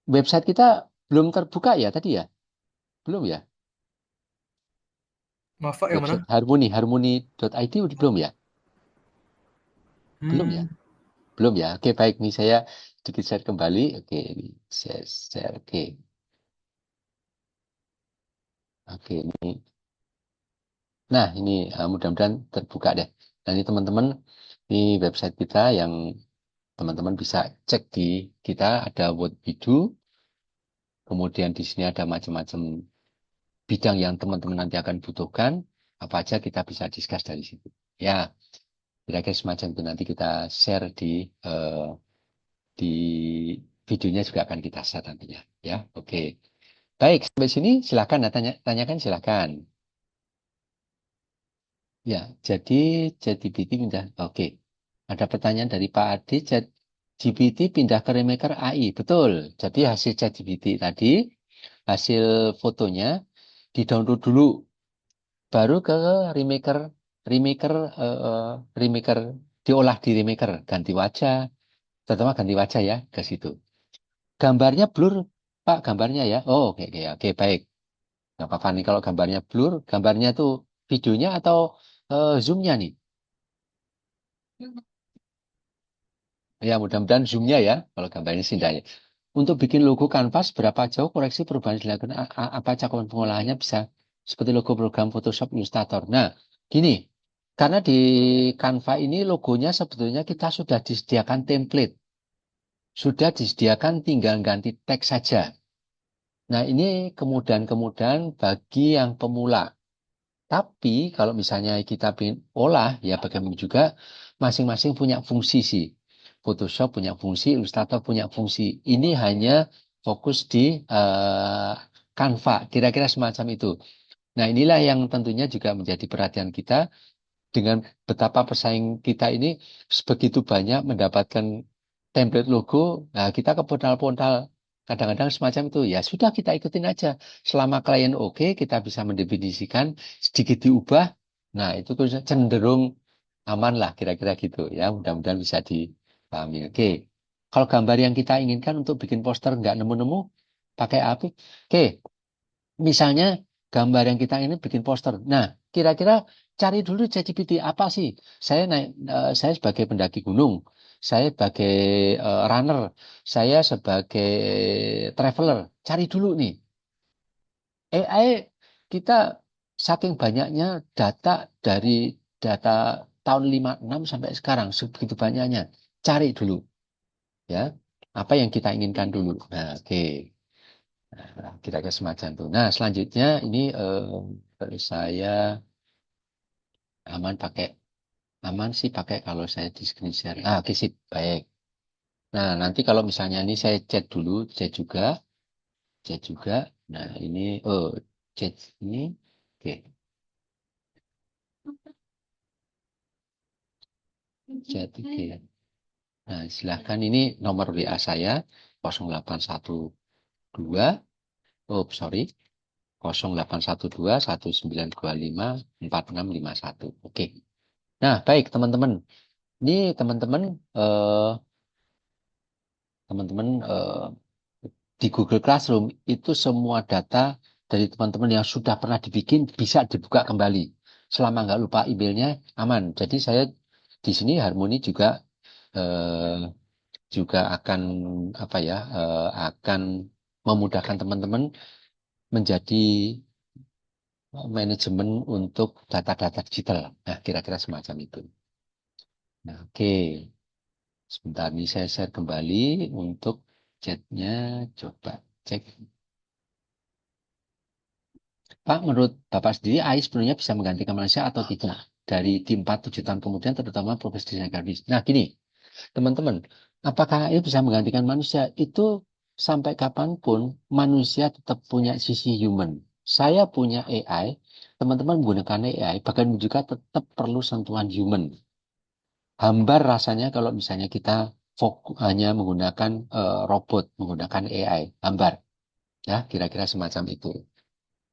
website kita belum terbuka ya tadi ya? Belum ya? Maaf, Pak, yang mana? Website harmoni.id udah belum ya? Belum ya? Hmm. Belum ya? Oke, baik. Nih saya sedikit share kembali. Oke, ini share. Oke. Oke, ini. Nah, ini mudah-mudahan terbuka deh. Nah, ini teman-teman, ini website kita yang teman-teman bisa cek di kita ada what we do. Kemudian di sini ada macam-macam bidang yang teman-teman nanti akan butuhkan. Apa aja kita bisa discuss dari situ. Ya, kira-kira semacam itu nanti kita share di videonya juga akan kita share nantinya. Ya, oke. Baik, sampai sini silakan tanyakan silakan. Ya, jadi ChatGPT pindah. Oke. Ada pertanyaan dari Pak Adi, ChatGPT pindah ke Remaker AI. Betul. Jadi hasil ChatGPT tadi, hasil fotonya di-download dulu, baru ke Remaker, Remaker, Remaker diolah di Remaker, ganti wajah, terutama ganti wajah ya ke situ. Gambarnya blur, Pak, gambarnya ya. Oh, oke, oke, oke, baik. Nggak apa-apa nih kalau gambarnya blur, gambarnya tuh videonya atau zoomnya nih. Ya, mudah-mudahan zoomnya ya, kalau gambarnya sih enggak ya. Untuk bikin logo kanvas, berapa jauh koreksi perubahan dilakukan? Apa cakupan pengolahannya bisa seperti logo program Photoshop Illustrator. Nah, gini, karena di Canva ini logonya sebetulnya kita sudah disediakan template. Sudah disediakan tinggal ganti teks saja. Nah, ini kemudahan-kemudahan bagi yang pemula. Tapi kalau misalnya kita ingin olah, ya bagaimana juga masing-masing punya fungsi sih. Photoshop punya fungsi, Illustrator punya fungsi. Ini hanya fokus di Canva, kira-kira semacam itu. Nah, inilah yang tentunya juga menjadi perhatian kita dengan betapa pesaing kita ini sebegitu banyak mendapatkan template logo. Nah, kita ke portal-portal kadang-kadang semacam itu. Ya sudah kita ikutin aja. Selama klien oke, kita bisa mendefinisikan sedikit diubah. Nah, itu cenderung aman lah kira-kira gitu ya. Mudah-mudahan bisa dipahami. Oke. Kalau gambar yang kita inginkan untuk bikin poster nggak nemu-nemu, pakai apa? Oke. Misalnya gambar yang kita ini bikin poster. Nah, kira-kira cari dulu ChatGPT apa sih? Saya sebagai pendaki gunung, saya sebagai runner, saya sebagai traveler. Cari dulu nih. AI kita saking banyaknya data dari data tahun 56 sampai sekarang sebegitu banyaknya. Cari dulu ya. Apa yang kita inginkan dulu. Nah, oke. Nah, kira-kira semacam itu. Nah, selanjutnya ini kalau saya aman pakai aman sih pakai kalau saya di screen share. Oke sip, baik. Nah, nanti kalau misalnya ini saya chat juga, chat juga. Nah, ini chat ini oke, chat oke. Nah, silahkan ini nomor WA saya 0812 sorry 0812 1925 4651. Oke. Nah, baik teman-teman. Ini teman-teman eh, teman-teman di Google Classroom itu semua data dari teman-teman yang sudah pernah dibikin bisa dibuka kembali. Selama nggak lupa emailnya aman. Jadi saya di sini Harmoni eh, juga akan apa ya akan memudahkan teman-teman menjadi manajemen untuk data-data digital. Nah, kira-kira semacam itu. Nah, oke. Sebentar ini saya share kembali untuk chatnya. Coba cek. Pak, menurut Bapak sendiri, AI sebenarnya bisa menggantikan manusia atau tidak? Dari di 4-7 tahun kemudian, terutama profesi desain grafis. Nah, gini, teman-teman, apakah AI bisa menggantikan manusia? Itu sampai kapanpun manusia tetap punya sisi human. Saya punya AI, teman-teman menggunakan AI, bahkan juga tetap perlu sentuhan human. Hambar rasanya kalau misalnya kita fokus hanya menggunakan robot, menggunakan AI. Hambar. Ya, kira-kira semacam itu.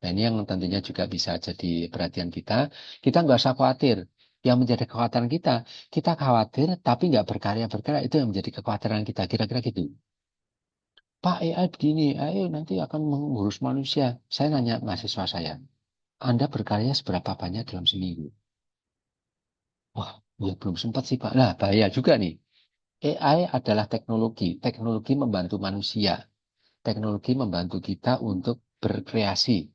Nah, ini yang tentunya juga bisa jadi perhatian kita. Kita nggak usah khawatir. Yang menjadi kekhawatiran kita, kita khawatir tapi nggak berkarya-berkarya. Itu yang menjadi kekhawatiran kita. Kira-kira gitu. Pak, AI begini, AI nanti akan mengurus manusia. Saya nanya mahasiswa saya, Anda berkarya seberapa banyak dalam seminggu? Wah, ya belum sempat sih Pak. Nah, bahaya juga nih. AI adalah teknologi. Teknologi membantu manusia. Teknologi membantu kita untuk berkreasi.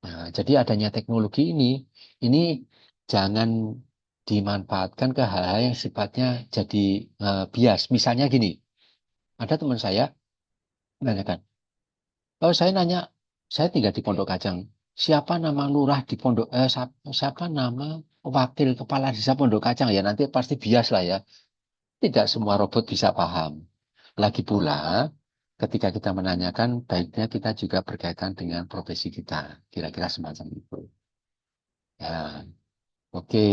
Nah, jadi adanya teknologi ini jangan dimanfaatkan ke hal-hal yang sifatnya jadi bias. Misalnya gini, ada teman saya menanyakan, oh saya nanya, saya tinggal di Pondok Kacang, siapa nama lurah di siapa nama wakil kepala desa Pondok Kacang ya nanti pasti bias lah ya. Tidak semua robot bisa paham. Lagi pula, ketika kita menanyakan, baiknya kita juga berkaitan dengan profesi kita. Kira-kira semacam itu. Ya, oke.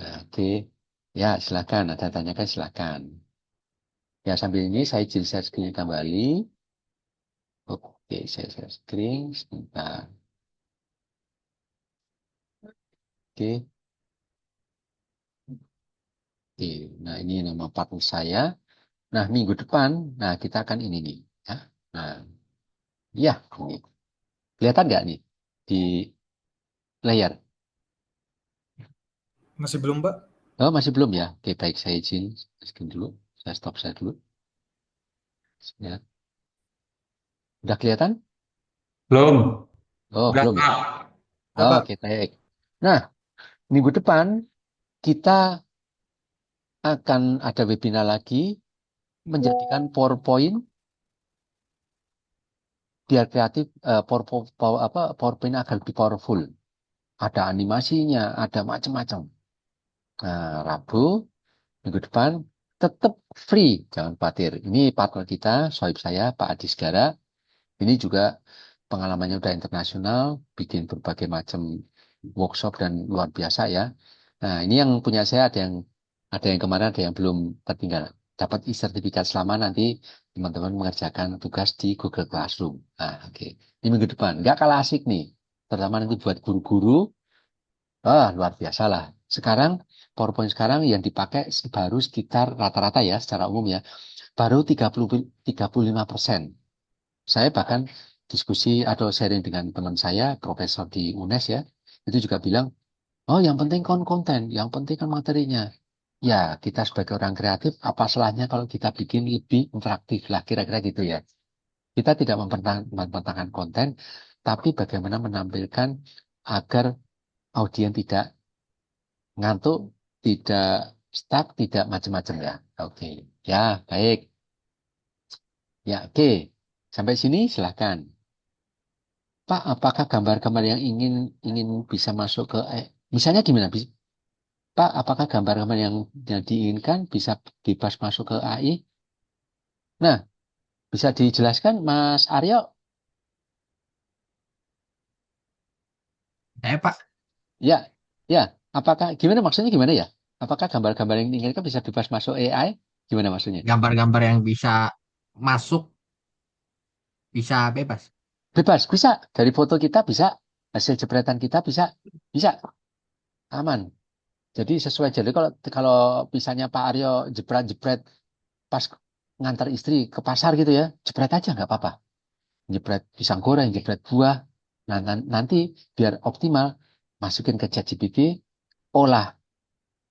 Nah, oke. Ya, silakan. Ada tanyakan, silakan. Ya, sambil ini saya izin share screen kembali. Oke, saya share screen sebentar. Oke. Oke, nah ini nama partner saya. Nah, minggu depan, nah kita akan ini nih. Ya. Nah, ya, ini. Kelihatan nggak nih di layar? Masih belum, Pak? Oh, masih belum ya? Oke, baik. Saya izin screen dulu. Saya stop saya dulu. Ya. Udah kelihatan? Belum. Oh, Udah, belum ya? Pak. Udah, Pak. Oke, baik. Nah, minggu depan kita akan ada webinar lagi menjadikan PowerPoint biar kreatif, PowerPoint akan lebih powerful. Ada animasinya, ada macam-macam. Nah, Rabu minggu depan tetap free, jangan khawatir. Ini partner kita, sohib saya, Pak Adi Segara. Ini juga pengalamannya udah internasional, bikin berbagai macam workshop dan luar biasa ya. Nah, ini yang punya saya ada yang kemarin, ada yang belum tertinggal. Dapat e-sertifikat selama nanti teman-teman mengerjakan tugas di Google Classroom. Nah, oke. Ini minggu depan. Nggak kalah asik nih. Terutama nanti buat guru-guru. Luar biasa lah. Sekarang, PowerPoint sekarang yang dipakai baru sekitar rata-rata ya, secara umum ya, baru 35%. Saya bahkan diskusi atau sharing dengan teman saya, profesor di UNES ya, itu juga bilang, oh yang penting konten, yang penting kan materinya. Ya, kita sebagai orang kreatif, apa salahnya kalau kita bikin lebih interaktif lah, kira-kira gitu ya. Kita tidak mempertahankan konten, tapi bagaimana menampilkan agar audiens tidak ngantuk, tidak stuck, tidak macam-macam ya. Oke, ya baik. Ya oke, sampai sini silahkan. Pak, apakah gambar-gambar yang ingin ingin bisa masuk ke misalnya gimana? Pak, apakah gambar-gambar yang diinginkan bisa bebas masuk ke AI? Nah, bisa dijelaskan, Mas Aryo? Pak, Ya, ya. Apakah gimana maksudnya gimana ya? Apakah gambar-gambar yang diinginkan bisa bebas masuk AI? Gimana maksudnya? gambar-gambar yang bisa masuk bisa bebas. Bebas, bisa. Dari foto kita bisa, hasil jepretan kita bisa, bisa aman. Jadi sesuai jadi kalau kalau misalnya Pak Aryo jepret-jepret pas ngantar istri ke pasar gitu ya, jepret aja nggak apa-apa. Jepret pisang goreng, jepret buah. Nah, nanti biar optimal, masukin ke ChatGPT, olah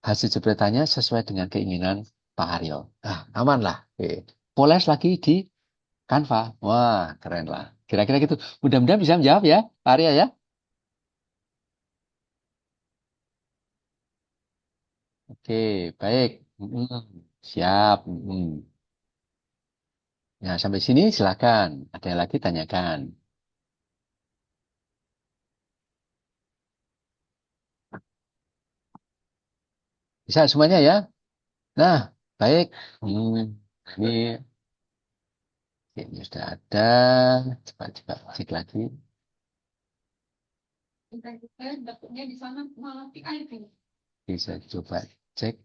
hasil jepretannya sesuai dengan keinginan Pak Aryo. Nah, aman lah. Oke. Poles lagi di Canva. Wah, keren lah. Kira-kira gitu. Mudah-mudahan bisa menjawab ya, Pak Aryo ya. Oke, baik. Siap. Nah, sampai sini silakan. Ada yang lagi tanyakan. Bisa semuanya ya? Nah, baik. Ini, ini sudah ada. Coba cek lagi. Bisa coba cek.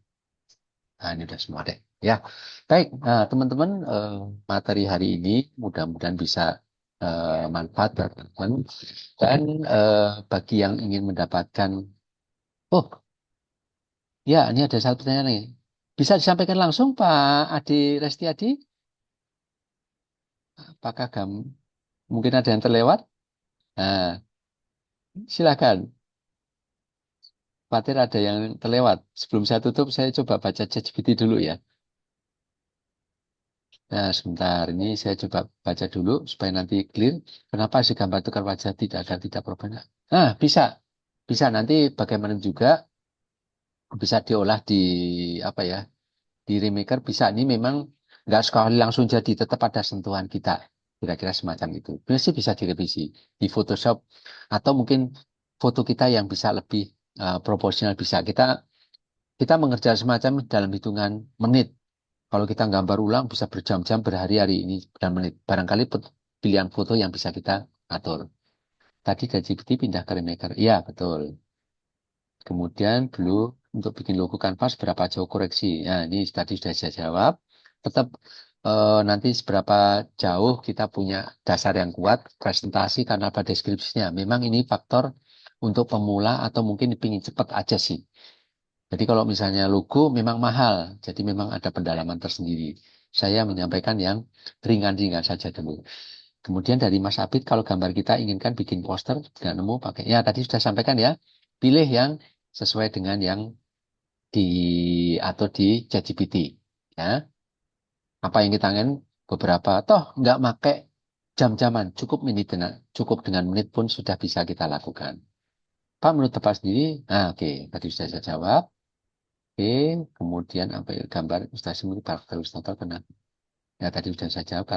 Nah, ini sudah semua deh. Ya, baik. Nah, teman-teman, materi hari ini mudah-mudahan bisa manfaat buat teman-teman. Dan bagi yang ingin mendapatkan, oh ya, ini ada satu pertanyaan nih. Bisa disampaikan langsung Pak Adi Restiadi? Apakah mungkin ada yang terlewat? Nah, silakan. Khawatir ada yang terlewat. Sebelum saya tutup, saya coba baca ChatGPT dulu ya. Nah, sebentar. Ini saya coba baca dulu supaya nanti clear. Kenapa si gambar tukar wajah tidak ada tidak perubahan? Nah, bisa. Bisa nanti bagaimana juga bisa diolah di apa ya? Di Remaker bisa. Ini memang nggak sekali langsung jadi, tetap ada sentuhan kita. Kira-kira semacam itu. Biasanya bisa direvisi di Photoshop atau mungkin foto kita yang bisa lebih proporsional bisa. Kita mengerjakan semacam dalam hitungan menit. Kalau kita gambar ulang bisa berjam-jam, berhari-hari, ini dalam menit. Barangkali pilihan foto yang bisa kita atur. Tadi ChatGPT pindah ke Rainmaker. Iya, betul. Kemudian dulu untuk bikin logo kanvas berapa jauh koreksi. Nah, ini tadi sudah saya jawab. Tetap nanti seberapa jauh kita punya dasar yang kuat, presentasi karena pada deskripsinya. Memang ini faktor untuk pemula atau mungkin pingin cepat aja sih. Jadi kalau misalnya logo memang mahal, jadi memang ada pendalaman tersendiri. Saya menyampaikan yang ringan-ringan saja dulu. Kemudian dari Mas Abid, kalau gambar kita inginkan bikin poster, nggak nemu pakai. Ya tadi sudah sampaikan ya, pilih yang sesuai dengan yang diatur di ChatGPT. Ya, apa yang kita ingin beberapa, toh nggak pakai jam-jaman, cukup dengan menit pun sudah bisa kita lakukan. Pak, menurut Bapak sendiri, nah oke, tadi sudah saya jawab. Oke, kemudian apa ya, gambar ilustrasi mirip karakter ilustrator kena. Ya tadi sudah saya jawab.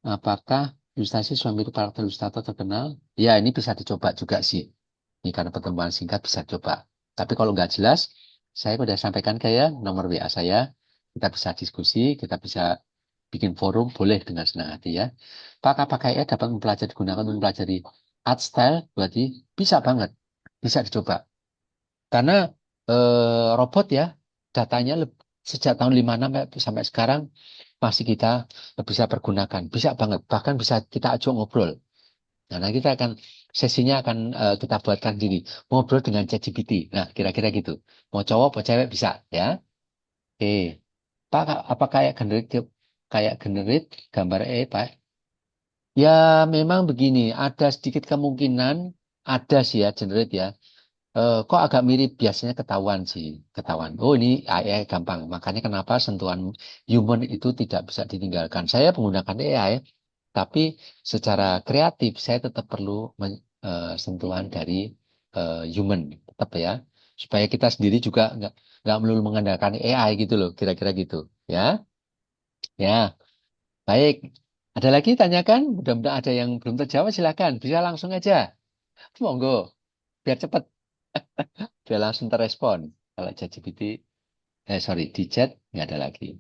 Apakah ilustrasi sudah mirip karakter ilustrator terkenal? Ya ini bisa dicoba juga sih. Ini karena pertemuan singkat bisa coba. Tapi kalau nggak jelas, saya sudah sampaikan kayak nomor WA saya. Kita bisa diskusi, kita bisa bikin forum, boleh dengan senang hati ya. Apakah AI dapat digunakan untuk mempelajari art style? Berarti bisa banget, bisa dicoba. Karena robot ya, datanya sejak tahun 56 sampai sekarang masih kita bisa pergunakan. Bisa banget, bahkan bisa kita ajak ngobrol. Nah, nanti kita akan sesinya akan kita buatkan diri ngobrol dengan ChatGPT. Nah, kira-kira gitu. Mau cowok, mau cewek bisa ya. Oke. Pak, apa kayak generate gambar Pak? Ya, memang begini, ada sedikit kemungkinan ada sih ya generate ya. Kok agak mirip biasanya ketahuan sih, ketahuan. Oh ini AI gampang, makanya kenapa sentuhan human itu tidak bisa ditinggalkan. Saya menggunakan AI, tapi secara kreatif saya tetap perlu sentuhan dari human, tetap ya, supaya kita sendiri juga nggak melulu mengandalkan AI gitu loh, kira-kira gitu, ya, ya. Baik, ada lagi tanyakan. Mudah-mudahan ada yang belum terjawab, silakan, bisa langsung aja, monggo, biar cepat. Dia langsung terrespon. Kalau ChatGPT, sorry, di chat nggak ada lagi.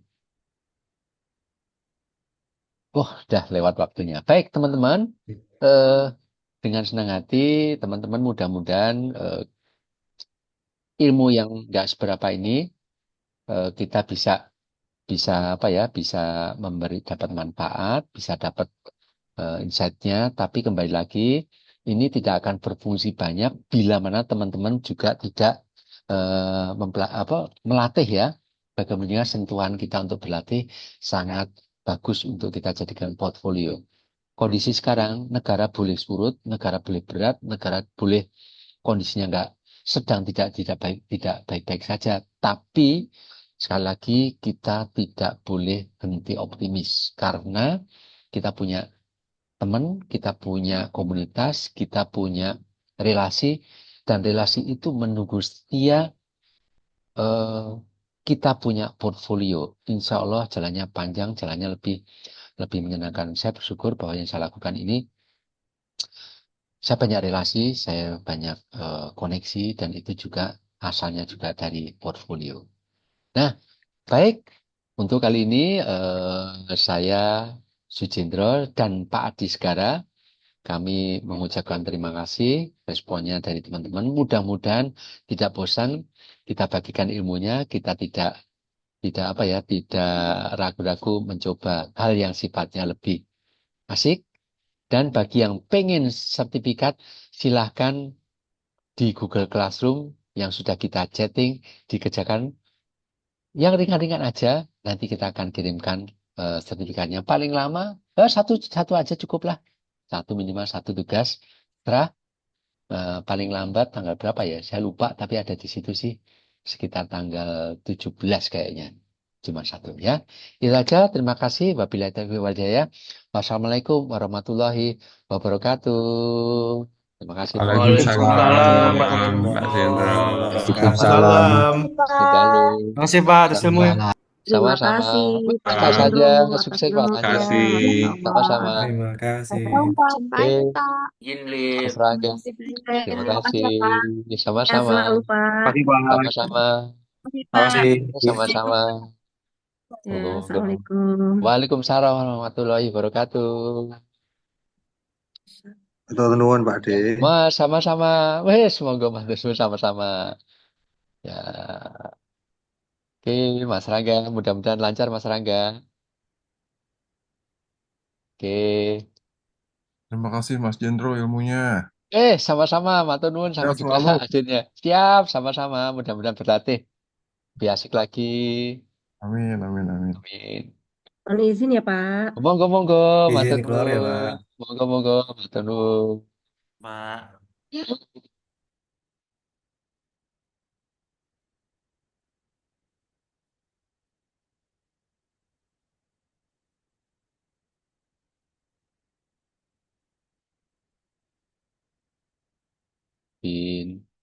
Oh, udah lewat waktunya. Baik, teman-teman. Eh, dengan senang hati, teman-teman mudah-mudahan ilmu yang nggak seberapa ini kita bisa bisa apa ya, bisa dapat manfaat, bisa dapat insight-nya. Tapi kembali lagi, ini tidak akan berfungsi banyak bila mana teman-teman juga tidak melatih ya. Bagaimana sentuhan kita untuk berlatih sangat bagus untuk kita jadikan portfolio. Kondisi sekarang, negara boleh surut, negara boleh berat, negara boleh kondisinya nggak sedang tidak baik-baik saja. Tapi sekali lagi kita tidak boleh berhenti optimis karena kita punya teman, kita punya komunitas, kita punya relasi, dan relasi itu menunggu setia kita punya portfolio. Insya Allah jalannya panjang, jalannya lebih menyenangkan. Saya bersyukur bahwa yang saya lakukan ini, saya banyak relasi, saya banyak koneksi, dan itu juga asalnya juga dari portfolio. Nah, baik, untuk kali ini saya Sujendro dan Pak Adi Segara, kami mengucapkan terima kasih responnya dari teman-teman. Mudah-mudahan tidak bosan kita bagikan ilmunya, kita tidak ragu-ragu mencoba hal yang sifatnya lebih asik. Dan bagi yang pengen sertifikat, silahkan di Google Classroom yang sudah kita chatting, dikerjakan yang ringan-ringan aja. Nanti kita akan kirimkan sertifikatnya. Paling lama satu aja cukup lah. Minimal satu tugas. Setelah paling lambat tanggal berapa ya? Saya lupa, tapi ada di situ sih. Sekitar tanggal 17 kayaknya. Cuma satu ya. Itu aja. Terima kasih. Wabillahi taufiq wal hidayah. Wassalamualaikum warahmatullahi wabarakatuh. Terima kasih. Waalaikumsalam, Pak Waalaikumsalam, Pak Sendro. Sendro. Waalaikumsalam. Waalaikumsalam. Terima kasih. Terima kasih Pak atas ilmunya. Terima Sama-sama. kasih Pak Kakak Sama. saja, Chandro atas sukses Pak Terima Chandro. kasih. ilmunya. Masya Sama-sama. Allah. Terima kasih. Oke, Baik, Pak. Izin Mas live. Rangga. Makasih banyak. Terima Makasih kasih. ya, Pak. Ya, Sama-sama. selalu, Pak. Makasih, Pak. Sama-sama. Makasih, Pak. Makasih. Sama-sama. Ya, Oh, Assalamualaikum. Waalaikumsalam warahmatullahi wabarakatuh. Atau nuwun Pak De. Mas, sama-sama. Wes, semoga Mas Desmu sama-sama. Ya, oke, Mas Rangga. Mudah-mudahan lancar, Mas Rangga. Oke. Terima kasih Mas Jendro ilmunya. Sama-sama, matur nuwun sampai Sehat jumpa selalu. hasilnya. Siap, sama-sama. Mudah-mudahan berlatih. Lebih asik lagi. Amin, amin, amin. Amin. Mohon izin ya, Pak. Monggo, matur Izin keluar ya, Pak. nuwun. Monggo, matur nuwun. Pak. Bin.